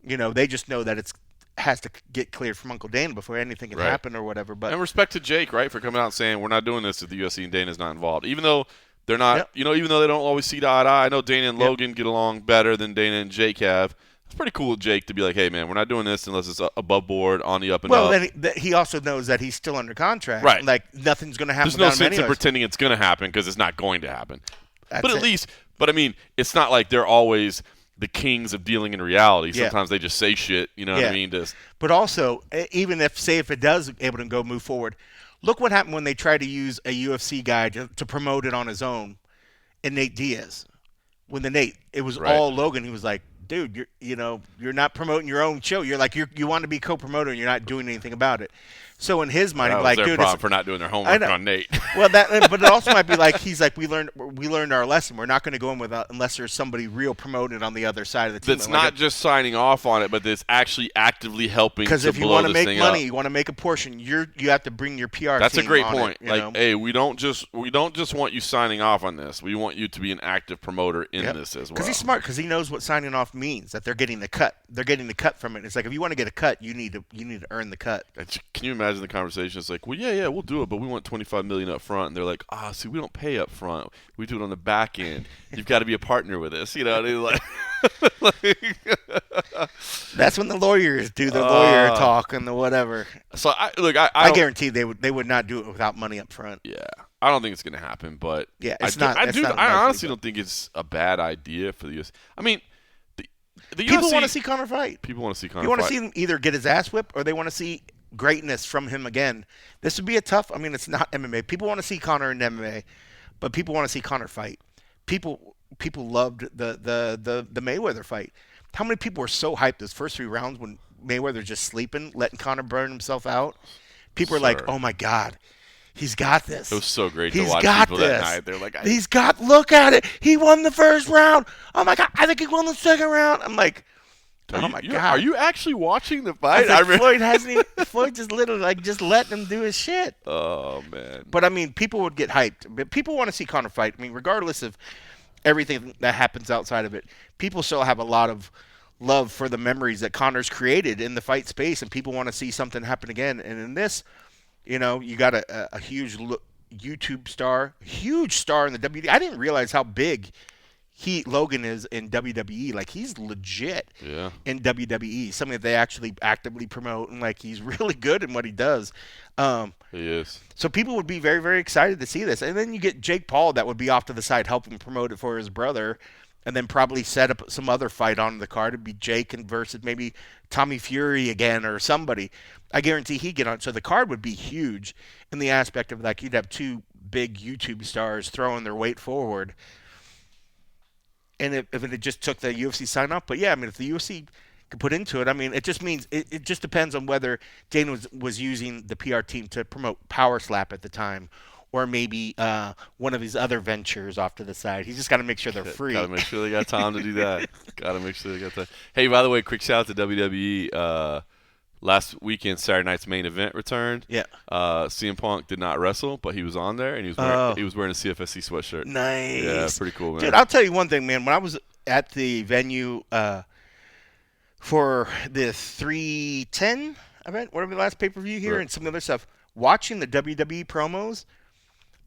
They just know that it has to get cleared from Uncle Dana before anything can happen or whatever. But and respect to Jake, right, for coming out and saying, we're not doing this if the UFC and Dana's not involved. Even though they're not, even though they don't always see eye to eye. I know Dana and Logan get along better than Dana and Jake have. It's pretty cool with Jake to be like, hey, man, we're not doing this unless it's above board, on the up and up. Well, then he also knows that he's still under contract. Right. Like, nothing's going to happen. There's no sense in pretending it's going to happen because it's not going to happen. But I mean, it's not like they're always the kings of dealing in reality. Sometimes they just say shit, what I mean? But also, even if it does able to move forward, look what happened when they tried to use a UFC guy to promote it on his own in Nate Diaz. It was all Logan. He was like, dude, you're not promoting your own show. You're like, you want to be co-promoter and you're not doing anything about it. So in his mind, that he's was like, their dude, problem for not doing their homework on Nate. Well, but it also might be like he's like, we learned our lesson. We're not going to go in unless there's somebody real promoting on the other side of the team. That's not just signing off on it, but that's actually actively helping. Because if you want to make money, you want to make a portion, you have to bring your PR. That's team a great on point. It, hey, we don't just want you signing off on this. We want you to be an active promoter in this as well. Because he's smart. Because he knows what signing off means. That they're getting the cut. They're getting the cut from it. It's like if you want to get a cut, you need to earn the cut. Can you imagine the conversation? It's like, well, yeah, we'll do it, but we want $25 million up front. And they're like, see, we don't pay up front. We do it on the back end. You've got to be a partner with us. That's when the lawyers do the lawyer talk and the whatever. So I guarantee they would not do it without money up front. Yeah, I don't think it's going to happen, but I honestly don't think it's a bad idea for the UFC. I mean, the people UFC, want to see Conor fight. People want to see Conor. You want to see him either get his ass whipped or they want to see greatness from him again. This would be it's not MMA. People want to see Conor in MMA, but people want to see Conor fight. People loved the Mayweather fight. How many people were so hyped those first 3 rounds when Mayweather's just sleeping, letting Conor burn himself out? People are like, oh my God, he's got this. It was so great to watch people that night. They're like, look at it. He won the first round. Oh my God, I think he won the second round. I'm like, oh my God. Are you actually watching the fight? Floyd just literally just letting him do his shit. Oh, man. But, I mean, people would get hyped. But people want to see Conor fight. I mean, regardless of everything that happens outside of it, people still have a lot of love for the memories that Conor's created in the fight space, and people want to see something happen again. And in this, you got a huge YouTube star, huge star in the WWE. I didn't realize how big Logan is in WWE. Like, he's legit in WWE. Something that they actually actively promote, and like he's really good in what he does. He is. So people would be very, very excited to see this. And then you get Jake Paul that would be off to the side helping promote it for his brother, and then probably set up some other fight on the card. It'd be Jake versus maybe Tommy Fury again or somebody. I guarantee he'd get on. So the card would be huge in the aspect of like you'd have 2 big YouTube stars throwing their weight forward. And if it just took the UFC sign off, but yeah, I mean, if the UFC could put into it, I mean, it just means it just depends on whether Dana was using the PR team to promote Power Slap at the time, or maybe one of his other ventures off to the side. He's just got to make sure they're free. Got to make sure they got time to do that. Got to make sure they got time. Hey, by the way, quick shout out to WWE. Last weekend, Saturday night's main event returned. Yeah. CM Punk did not wrestle, but he was on there, and he was wearing a CFSC sweatshirt. Nice. Yeah, pretty cool, man. Dude, I'll tell you one thing, man. When I was at the venue for the 310 event, whatever the last pay-per-view here, and some other stuff, watching the WWE promos,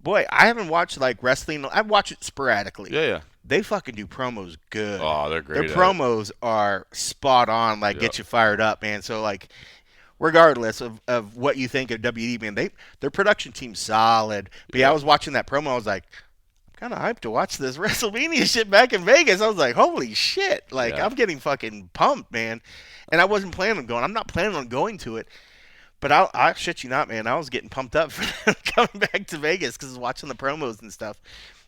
boy, I haven't watched like wrestling. I've watched it sporadically. Yeah. They fucking do promos good. Oh, they're great. Their promos are spot on, get you fired up, man. So, like, regardless of what you think of WWE, man, their production team's solid. But, yeah, I was watching that promo. I was like, I'm kind of hyped to watch this WrestleMania shit back in Vegas. I was like, holy shit. Like, I'm getting fucking pumped, man. And I wasn't planning on going. I'm not planning on going to it. But I'll shit you not, man. I was getting pumped up for coming back to Vegas because I was watching the promos and stuff.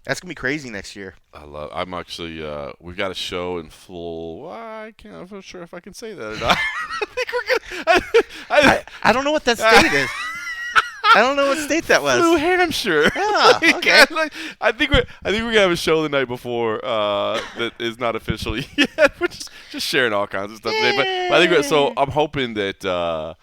That's gonna be crazy next year. I'm actually. We've got a show in full. I'm not sure if I can say that or not. I think we're gonna. I don't know what that state is. I don't know what state that was. New Hampshire. Oh, okay. I think we're gonna have a show the night before that is not official yet. We're just sharing all kinds of stuff today. But I think so. I'm hoping that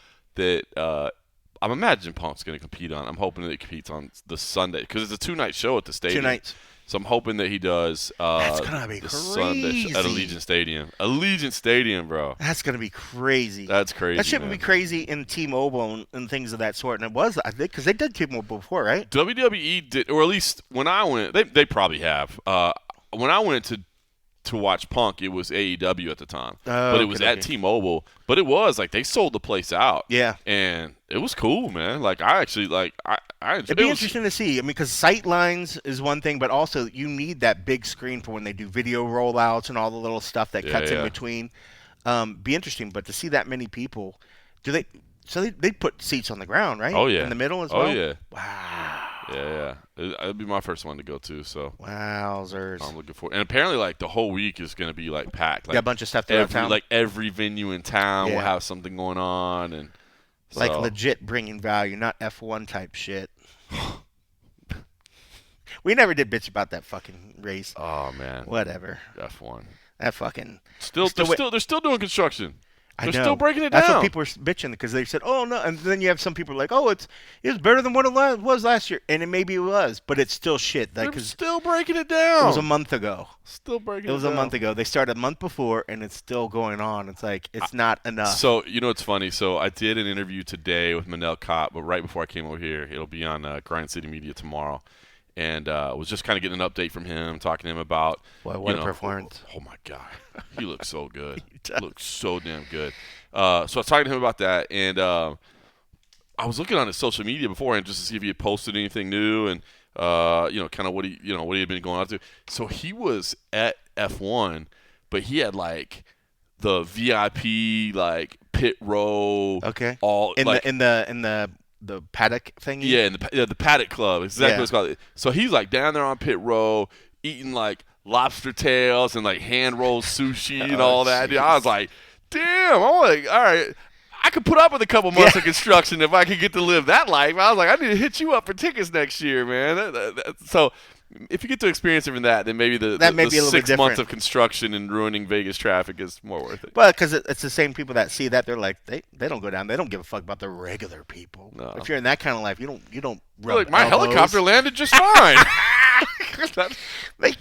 I'm imagining Punk's going to compete on. I'm hoping that he competes on the Sunday because it's a 2-night show at the stadium. 2 nights. So I'm hoping that he does That's gonna be the crazy. Sunday at Allegiant Stadium. Allegiant Stadium, bro. That's gonna be crazy. That's crazy. That shit would be crazy in T-Mobile and things of that sort. And it was, I think, because they did T-Mobile before, right? WWE did, or at least when I went, they probably have. When I went to watch Punk, it was AEW at the time, but it was at T-Mobile. But it was like they sold the place out. Yeah, and it was cool, man. Like I actually It'd be interesting to see. I mean, because sight lines is one thing, but also you need that big screen for when they do video rollouts and all the little stuff that cuts in between. Be interesting, but to see that many people, do they? So they put seats on the ground, right? Oh yeah, in the middle as well. Oh yeah. Wow. Yeah. It'd be my first one to go to. So wowzers. I'm looking forward. And apparently, like the whole week is going to be like packed. Like, got a bunch of stuff throughout town. Like every venue in town will have something going on, and like legit bringing value, not F1 type shit. We never did bitch about that fucking race. Oh man. Whatever. F1. That fucking. They're still doing construction. They're still breaking it down. That's what people were bitching because they said, "Oh no," and then you have some people like, "Oh, it's better than what it was last year," and maybe it was, but it's still shit. Like, they're still breaking it down. It was a month ago. Still breaking it down. It was a month ago. They started a month before, and it's still going on. It's like it's not enough. So it's funny. So I did an interview today with Manel Kopp, but right before I came over here, it'll be on Grind City Media tomorrow. And was just kind of getting an update from him, talking to him about what a performance. Oh my God, he looks so good. He looks so damn good. So I was talking to him about that, and I was looking on his social media beforehand just to see if he had posted anything new, and kind of what he had been going on to. So he was at F1, but he had like the VIP like pit row. Okay. All in the paddock thing. Yeah, in the paddock club. Exactly what it's called. So he's like down there on pit row eating like lobster tails and like hand rolled sushi and all that. Dude, I was like, damn, I'm like, all right, I could put up with a couple months of construction if I could get to live that life. I was like, I need to hit you up for tickets next year, man. So if you get to experience even that, then maybe the 6 months of construction and ruining Vegas traffic is more worth it. Well, because it's the same people that see that, they're like, they don't go down. They don't give a fuck about the regular people. No. If you're in that kind of life, you don't rub like, my elbows. helicopter landed just fine.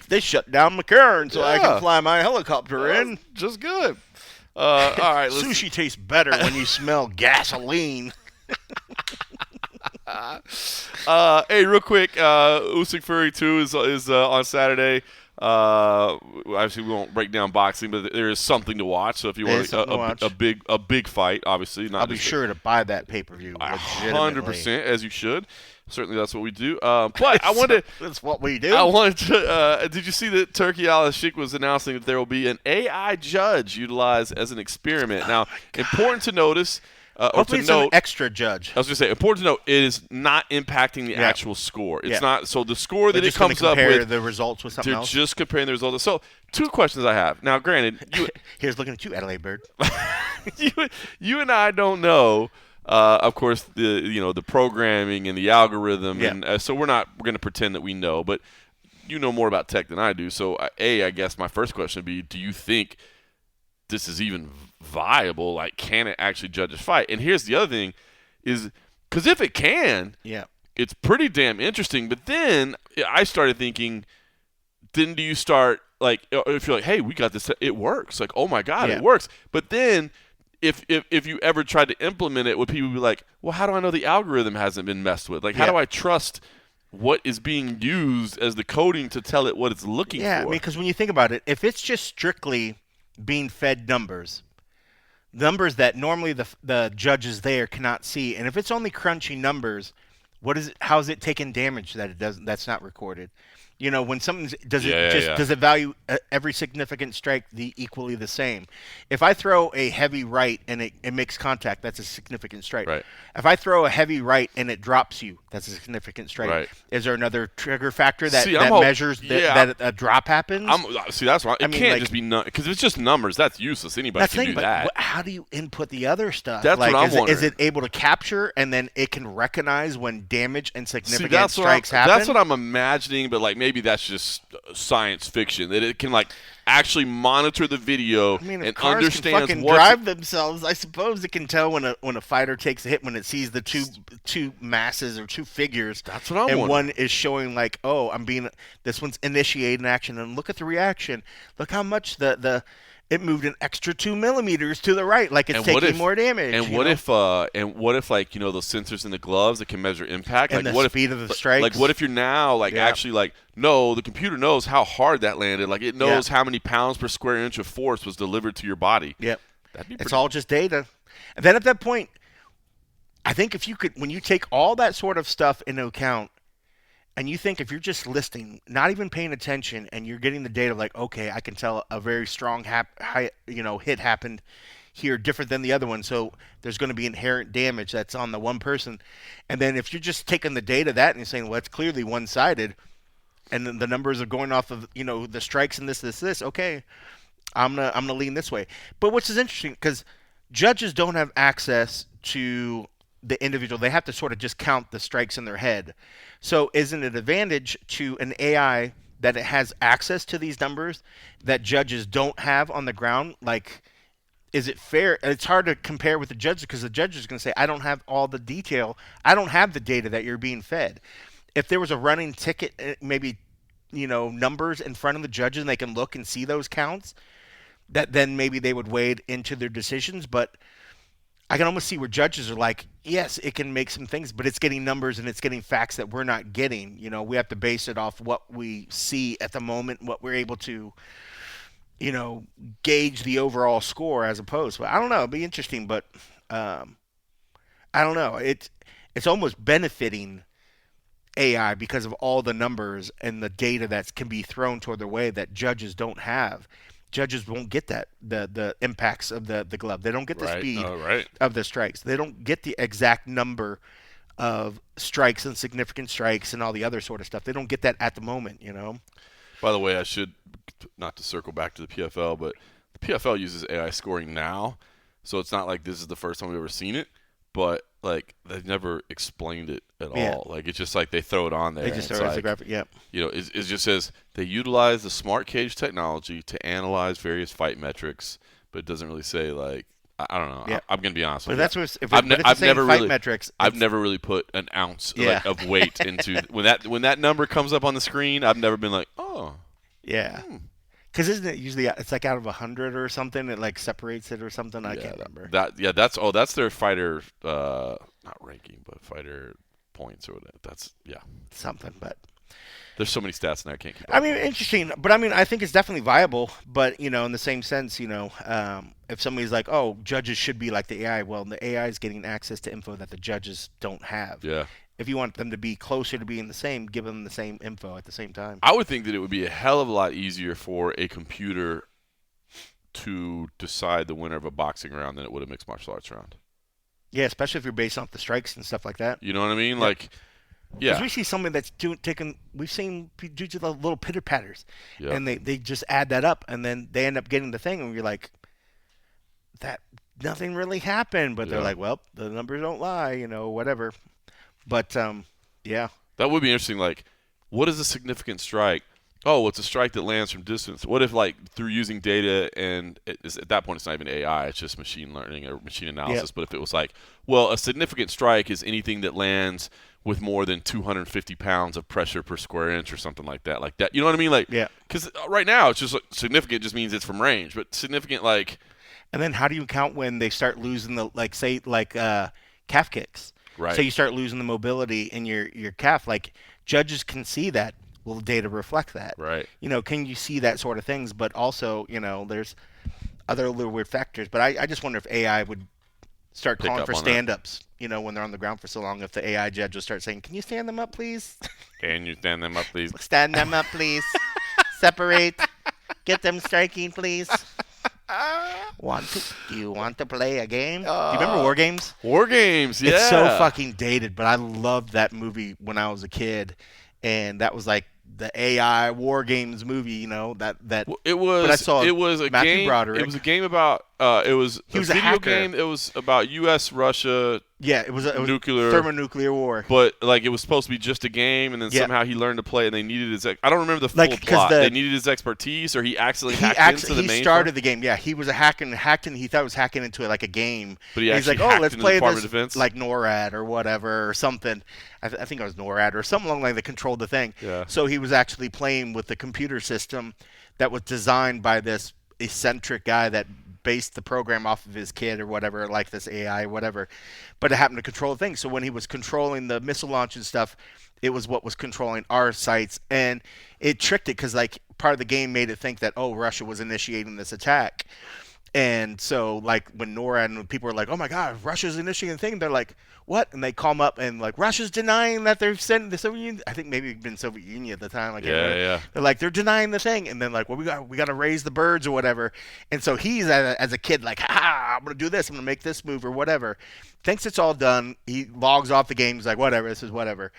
They shut down McCarran so I can fly my helicopter in. Just good. All right. Sushi tastes better when you smell gasoline. Hey, real quick, Usyk Fury 2 is on Saturday. Obviously, we won't break down boxing, but there is something to watch. So if you want a big fight, obviously, I'll be sure to buy that pay-per-view. 100%, as you should. Certainly, that's what we do. But I wanted that's what we do. I wanted to. Did you see that Turki Al-Sheikh was announcing that there will be an AI judge utilized as an experiment? Now, important to notice. Hopefully it's an extra judge. I was going to say, important to note, it is not impacting the actual score. It's not. So the score that it comes up with, the results with something else. They're just comparing the results. So 2 questions I have. Now, granted, here's looking at you, Adelaide Bird. you and I don't know, of course, the programming and the algorithm, and so we're going to pretend that we know, but you know more about tech than I do. So I guess my first question would be, do you think this is even viable? Like, can it actually judge a fight? And here's the other thing is, because if it can, it's pretty damn interesting. But then I started thinking, then do you start, like, if you're like, hey, we got this, it works. Like, oh my God, it works. But then if you ever tried to implement it, would people be like, well, how do I know the algorithm hasn't been messed with? Like, how do I trust what is being used as the coding to tell it what it's looking for? Yeah, I mean, because when you think about it, if it's just strictly being fed numbers that normally the judges there cannot see, and if it's only crunching numbers, how is it taking damage that it doesn't? That's not recorded. You know, when something's does it value every significant strike equally the same? If I throw a heavy right and it makes contact, that's a significant strike. Right. If I throw a heavy right and it drops you, that's a significant strike. Right. Is there another trigger factor that measures that a drop happens? That's why it can't just be because if it's just numbers, that's useless. Anybody can do that. How do you input the other stuff? That's what I'm wondering. Is it able to capture and then it can recognize when damage and significant strikes happen? That's what I'm imagining, but maybe that's just science fiction, that it can actually monitor the video and cars can fucking drive themselves. I suppose it can tell when a fighter takes a hit when it sees the two masses or two figures. That's what I'm and wondering. One is showing this one's initiating action, and look at the reaction. Look how much it moved an extra 2 millimeters to the right, it's taking more damage. And what if those sensors in the gloves that can measure impact, and the speed of the strikes? What if you're now actually no, the computer knows how hard that landed. It knows how many pounds per square inch of force was delivered to your body. Yep, it's all just data. And then at that point, I think when you take all that sort of stuff into account. And you think if you're just listening, not even paying attention, and you're getting the data okay, I can tell a very strong hit happened here different than the other one, so there's going to be inherent damage that's on the one person. And then if you're just taking the data and you're saying, well, it's clearly one-sided, and then the numbers are going off of the strikes and this, okay, I'm gonna lean this way. But which is interesting because judges don't have access to the individual. They have to sort of just count the strikes in their head. So isn't it an advantage to an AI that it has access to these numbers that judges don't have on the ground? Is it fair? It's hard to compare with the judges because the judge is going to say, I don't have all the detail. I don't have the data that you're being fed. If there was a running ticket, maybe, numbers in front of the judges and they can look and see those counts, that then maybe they would weigh it into their decisions. But I can almost see where judges are yes, it can make some things, but it's getting numbers and it's getting facts that we're not getting. We have to base it off what we see at the moment, what we're able to, gauge the overall score as opposed. But I don't know. It'd be interesting, but I don't know. It's almost benefiting AI because of all the numbers and the data that can be thrown toward their way that judges don't have. Judges won't get that the impacts of the glove. They don't get the speed of the strikes. They don't get the exact number of strikes and significant strikes and all the other sort of stuff. They don't get that at the moment, By the way, I should, not to circle back to the PFL, but the PFL uses AI scoring now, so it's not like this is the first time we've ever seen it, but they've never explained it at all. It's just they throw it on there. They just throw it as a graphic. Yeah. It just says they utilize the smart cage technology to analyze various fight metrics, but it doesn't really say I don't know. Yeah. I'm gonna be honest with you. I've never really put an ounce of weight into when that number comes up on the screen. I've never been oh. Yeah. Because isn't it usually it's out of 100 or something? It separates it or something. I can't remember. That's their fighter not ranking, but fighter points or whatever. That's something. But there's so many stats now I can't keep up. I mean, interesting. But I think it's definitely viable. But in the same sense, if somebody's oh, judges should be like the AI, well, the AI is getting access to info that the judges don't have. Yeah. If you want them to be closer to being the same, give them the same info at the same time. I would think that it would be a hell of a lot easier for a computer to decide the winner of a boxing round than it would a mixed martial arts round. Yeah, especially if you're based off the strikes and stuff like that. You know what I mean? Yeah. Because we see somebody that's we've seen do the little pitter patters, yeah. And they just add that up, and then they end up getting the thing, and you're that nothing really happened, but they're well, the numbers don't lie, whatever. But yeah, that would be interesting. What is a significant strike? Oh, it's a strike that lands from distance. What if through using data and at that point it's not even AI, it's just machine learning or machine analysis. Yep. But if it was well, a significant strike is anything that lands with more than 250 pounds of pressure per square inch or something like that. You know what I mean? Yeah. Because right now it's just significant just means it's from range, but significant And then how do you count when they start losing the calf kicks? Right. So you start losing the mobility in your calf. Judges can see that. Will the data reflect that? Right. Can you see that sort of things? But also, there's other little weird factors. But I just wonder if AI would start calling for stand-ups when they're on the ground for so long, if the AI judge will start saying, "Can you stand them up, please? Can you stand them up, please? Stand them up, please. Separate. Get them striking, please." Do you want to play a game? Do you remember War Games? War Games, yeah. It's so fucking dated, but I loved that movie when I was a kid, and that was like the AI War Games movie. That it was. But I saw it was a Matthew game. Broderick. It was a game about. It was he was a video hacker. game. It was about U.S. Russia. Yeah, it was nuclear thermonuclear war. But it was supposed to be just a game, and then somehow he learned to play, and they needed his. I don't remember the full plot. They needed his expertise, or he accidentally hacked into the main. He started the game. Yeah, he was hacked, and he thought he was hacking into it like a game. But he's like, "Oh, let's play this like NORAD or whatever or something." I think it was NORAD or something along like that controlled the thing. Yeah. So he was actually playing with the computer system that was designed by this eccentric guy that based the program off of his kid or whatever, like this AI or whatever, but it happened to control things. So when he was controlling the missile launch and stuff, it was what was controlling our sites, and it tricked it because like part of the game made it think that Russia was initiating this attack, and so like when NORAD and when people were like, "Oh my God, Russia's initiating a thing," they're like, "What?" And they call them up and like, "Russia's denying that they're sending the Soviet Union." I think maybe it'd been Soviet Union at the time. Like, yeah. They're like, they're denying the thing, and then like, well, we got to raise the birds or whatever. And so he's as a kid like, I'm gonna do this, I'm gonna make this move or whatever. Thinks it's all done. He logs off the game. He's like, whatever, this is whatever.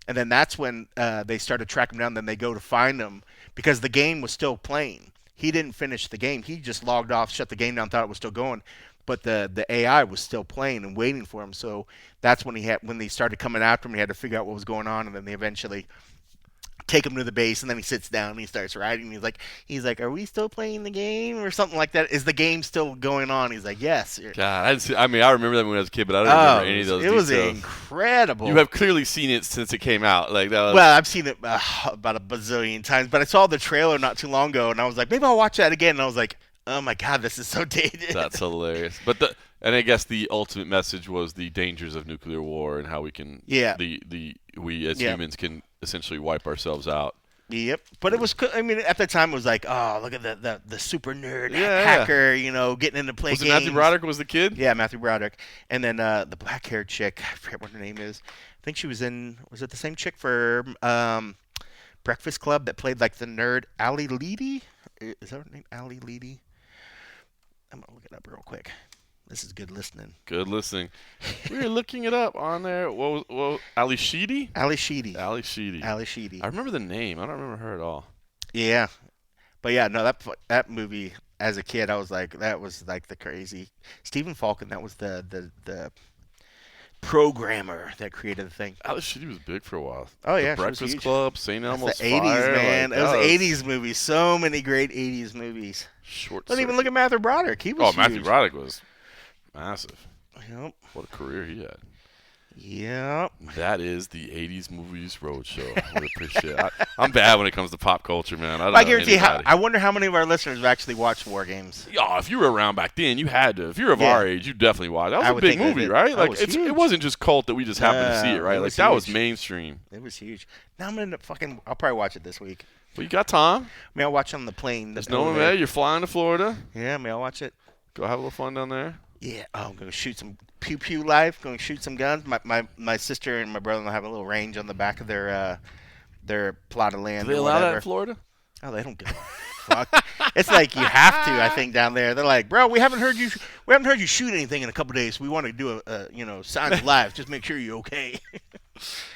And then that's when they start to track him down. Then they go to find him because the game was still playing. He didn't finish the game. He just logged off, shut the game down, thought it was still going. But the AI was still playing and waiting for him. So that's when they started coming after him. He had to figure out what was going on, and then they eventually take him to the base. And then he sits down and he starts writing. He's like, "Are we still playing the game or something like that? Is the game still going on?" He's like, "Yes." God, I remember that when I was a kid, but I don't remember any of those. It was details. Incredible. You have clearly seen it since it came out. Like that was... Well, I've seen it about a bazillion times, but I saw the trailer not too long ago, and I was like, maybe I'll watch that again. And I was like, oh my God, this is so dated. That's hilarious. And I guess the ultimate message was the dangers of nuclear war and how we can, we as humans can essentially wipe ourselves out. Yep. But it was, at the time it was like, oh, look at the super nerd hacker, getting into play games. Was it Matthew Broderick was the kid? Yeah, Matthew Broderick. And then the black-haired chick, I forget what her name is. I think she was was it the same chick for Breakfast Club that played like the nerd Ali Leedy? Is that her name? Ali Leedy? I'm going to look it up real quick. This is good listening. Good listening. We were looking it up on there. What Ali Sheedy? Ali Sheedy. Ali Sheedy. Ali Sheedy. I remember the name. I don't remember her at all. Yeah. But yeah, no, that movie as a kid, I was like, that was like the crazy. Stephen Falcon, that was the programmer that created the thing. Ali Sheedy was big for a while. Oh yeah, the Breakfast Club, St. Elmo's the Fire. 80s, man. It was 80s movies. So many great 80s movies. Don't even look at Matthew Broderick. He was huge. Matthew Broderick was massive. Yep. What a career he had. Yep. That is the 80s Movies Roadshow. I would appreciate it. I'm bad when it comes to pop culture, man. I guarantee I wonder how many of our listeners have actually watched War Games. Yeah, if you were around back then, you had to. If you're of our age, you definitely watched. That was a big movie, right? Like it wasn't just cult that we just happened to see it, right? Like that was mainstream. It was huge. Now I'm gonna I'll probably watch it this week. Well, you got time. I'll watch it on the plane. There's no MMA. You're flying to Florida. Yeah, I'll watch it. Go have a little fun down there. Yeah, I'm going to shoot some pew-pew life, going to shoot some guns. My sister and my brother-in-law have a little range on the back of their plot of land. Do they allow that in Florida? Oh, they don't give a fuck. It's like you have to, I think, down there. They're like, bro, we haven't heard you shoot anything in a couple days. We want to do signs of life. Just make sure you're okay.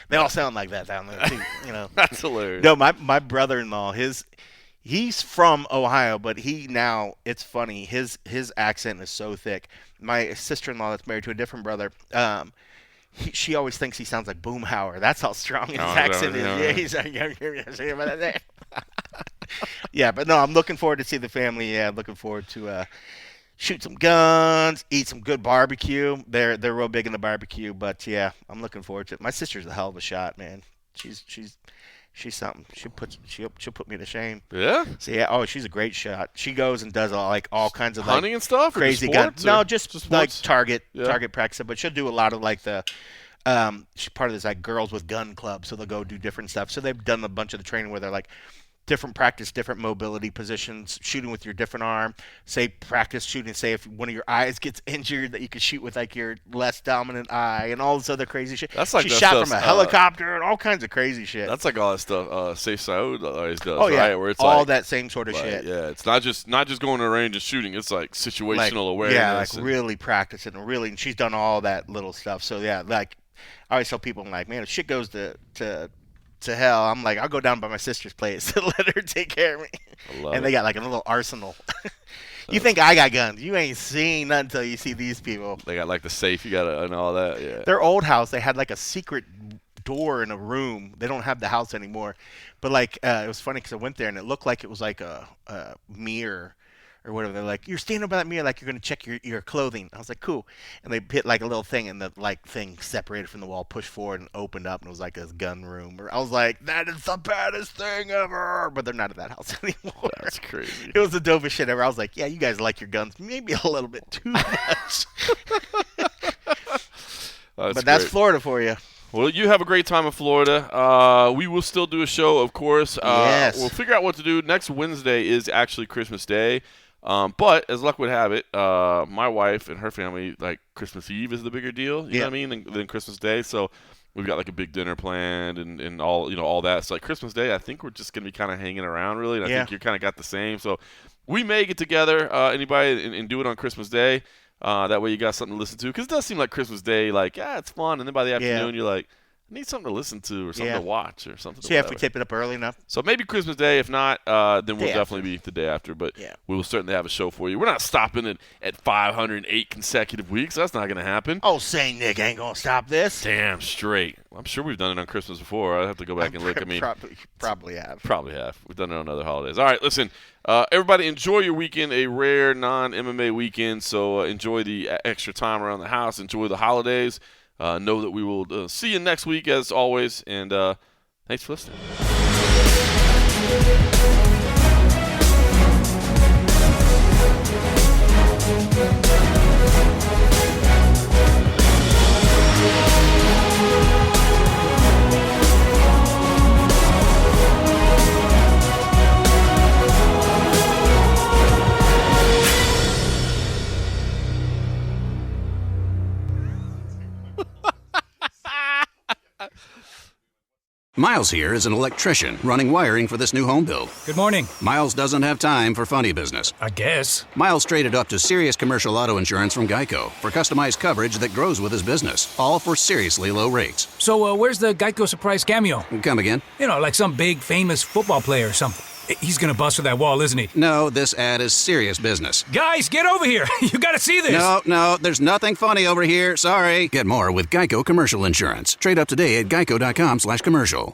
They all sound like that down there too. That's hilarious. No, my brother-in-law, he's from Ohio, but it's funny. His accent is so thick. My sister-in-law that's married to a different brother, she always thinks he sounds like Boomhauer. That's how strong his accent is. Yeah, he's like, yeah, but no, I'm looking forward to see the family. Yeah, I'm looking forward to shoot some guns, eat some good barbecue. They're real big in the barbecue, but yeah, I'm looking forward to it. My sister's a hell of a shot, man. She's something. She'll put me to shame. Yeah. So yeah. She's a great shot. She goes and does all kinds of hunting and stuff. Crazy guns. No, just like target practice. But she'll do a lot of like the. She's part of this like girls with gun club, so they'll go do different stuff. So they've done a bunch of the training where they're like different practice, different mobility positions, shooting with your different arm. Say practice shooting. Say if one of your eyes gets injured, that you could shoot with like your less dominant eye, and all this other crazy shit. That's like she shot from a helicopter and all kinds of crazy shit. That's like all that stuff. Safe Saud always does. Oh yeah, right? Where it's all like, that same sort of shit. Yeah, it's not just going to the range and shooting. It's like situational awareness. Yeah, like really practicing and really. And she's done all that little stuff. So yeah, like I always tell people, I'm like, man, if shit goes to hell, I'm like, I'll go down by my sister's place and let her take care of me. And they got like a little arsenal. You think I got guns? You ain't seen nothing until you see these people. They got like the safe, you got and all that. Yeah. Their old house, they had like a secret door in a room. They don't have the house anymore, but like it was funny because I went there and it looked like it was like a mirror or whatever. They're like, you're standing by that mirror like you're going to check your clothing. I was like, cool. And they hit like a little thing, and the like thing separated from the wall, pushed forward, and opened up, and it was like a gun room. I was like, that is the baddest thing ever. But they're not at that house anymore. That's crazy. It was the dopest shit ever. I was like, yeah, you guys like your guns maybe a little bit too much. But that's Florida for you. Well, you have a great time in Florida. We will still do a show, of course. Yes. We'll figure out what to do. Next Wednesday is actually Christmas Day. But as luck would have it, my wife and her family, like Christmas Eve is the bigger deal, you know what I mean, than Christmas Day. So we've got like a big dinner planned and all, all that. So like Christmas Day, I think we're just going to be kind of hanging around really. And I think you kind of got the same. So we may get together, anybody, and do it on Christmas Day. That way you got something to listen to. Because it does seem like Christmas Day, like, it's fun. And then by the afternoon, you're like, I need something to listen to or something to watch or something. So if we tape it up early enough. So maybe Christmas Day. If not, then we'll definitely be the day after. But we will certainly have a show for you. We're not stopping at 508 consecutive weeks. That's not going to happen. Oh, Saint Nick ain't going to stop this. Damn straight. I'm sure we've done it on Christmas before. I'd have to go back and look. I mean, probably have. Probably have. We've done it on other holidays. All right, listen. Everybody enjoy your weekend, a rare non-MMA weekend. So enjoy the extra time around the house. Enjoy the holidays. Know that we will see you next week as always, and thanks for listening. Miles here is an electrician running wiring for this new home build. Good morning. Miles doesn't have time for funny business. I guess. Miles traded up to Sirius Commercial Auto Insurance from Geico for customized coverage that grows with his business, all for seriously low rates. So where's the Geico surprise cameo? Come again? Like some big famous football player or something. He's gonna bust for that wall, isn't he? No, this ad is serious business. Guys, get over here. You gotta see this. No, there's nothing funny over here. Sorry. Get more with Geico Commercial Insurance. Trade up today at geico.com/commercial.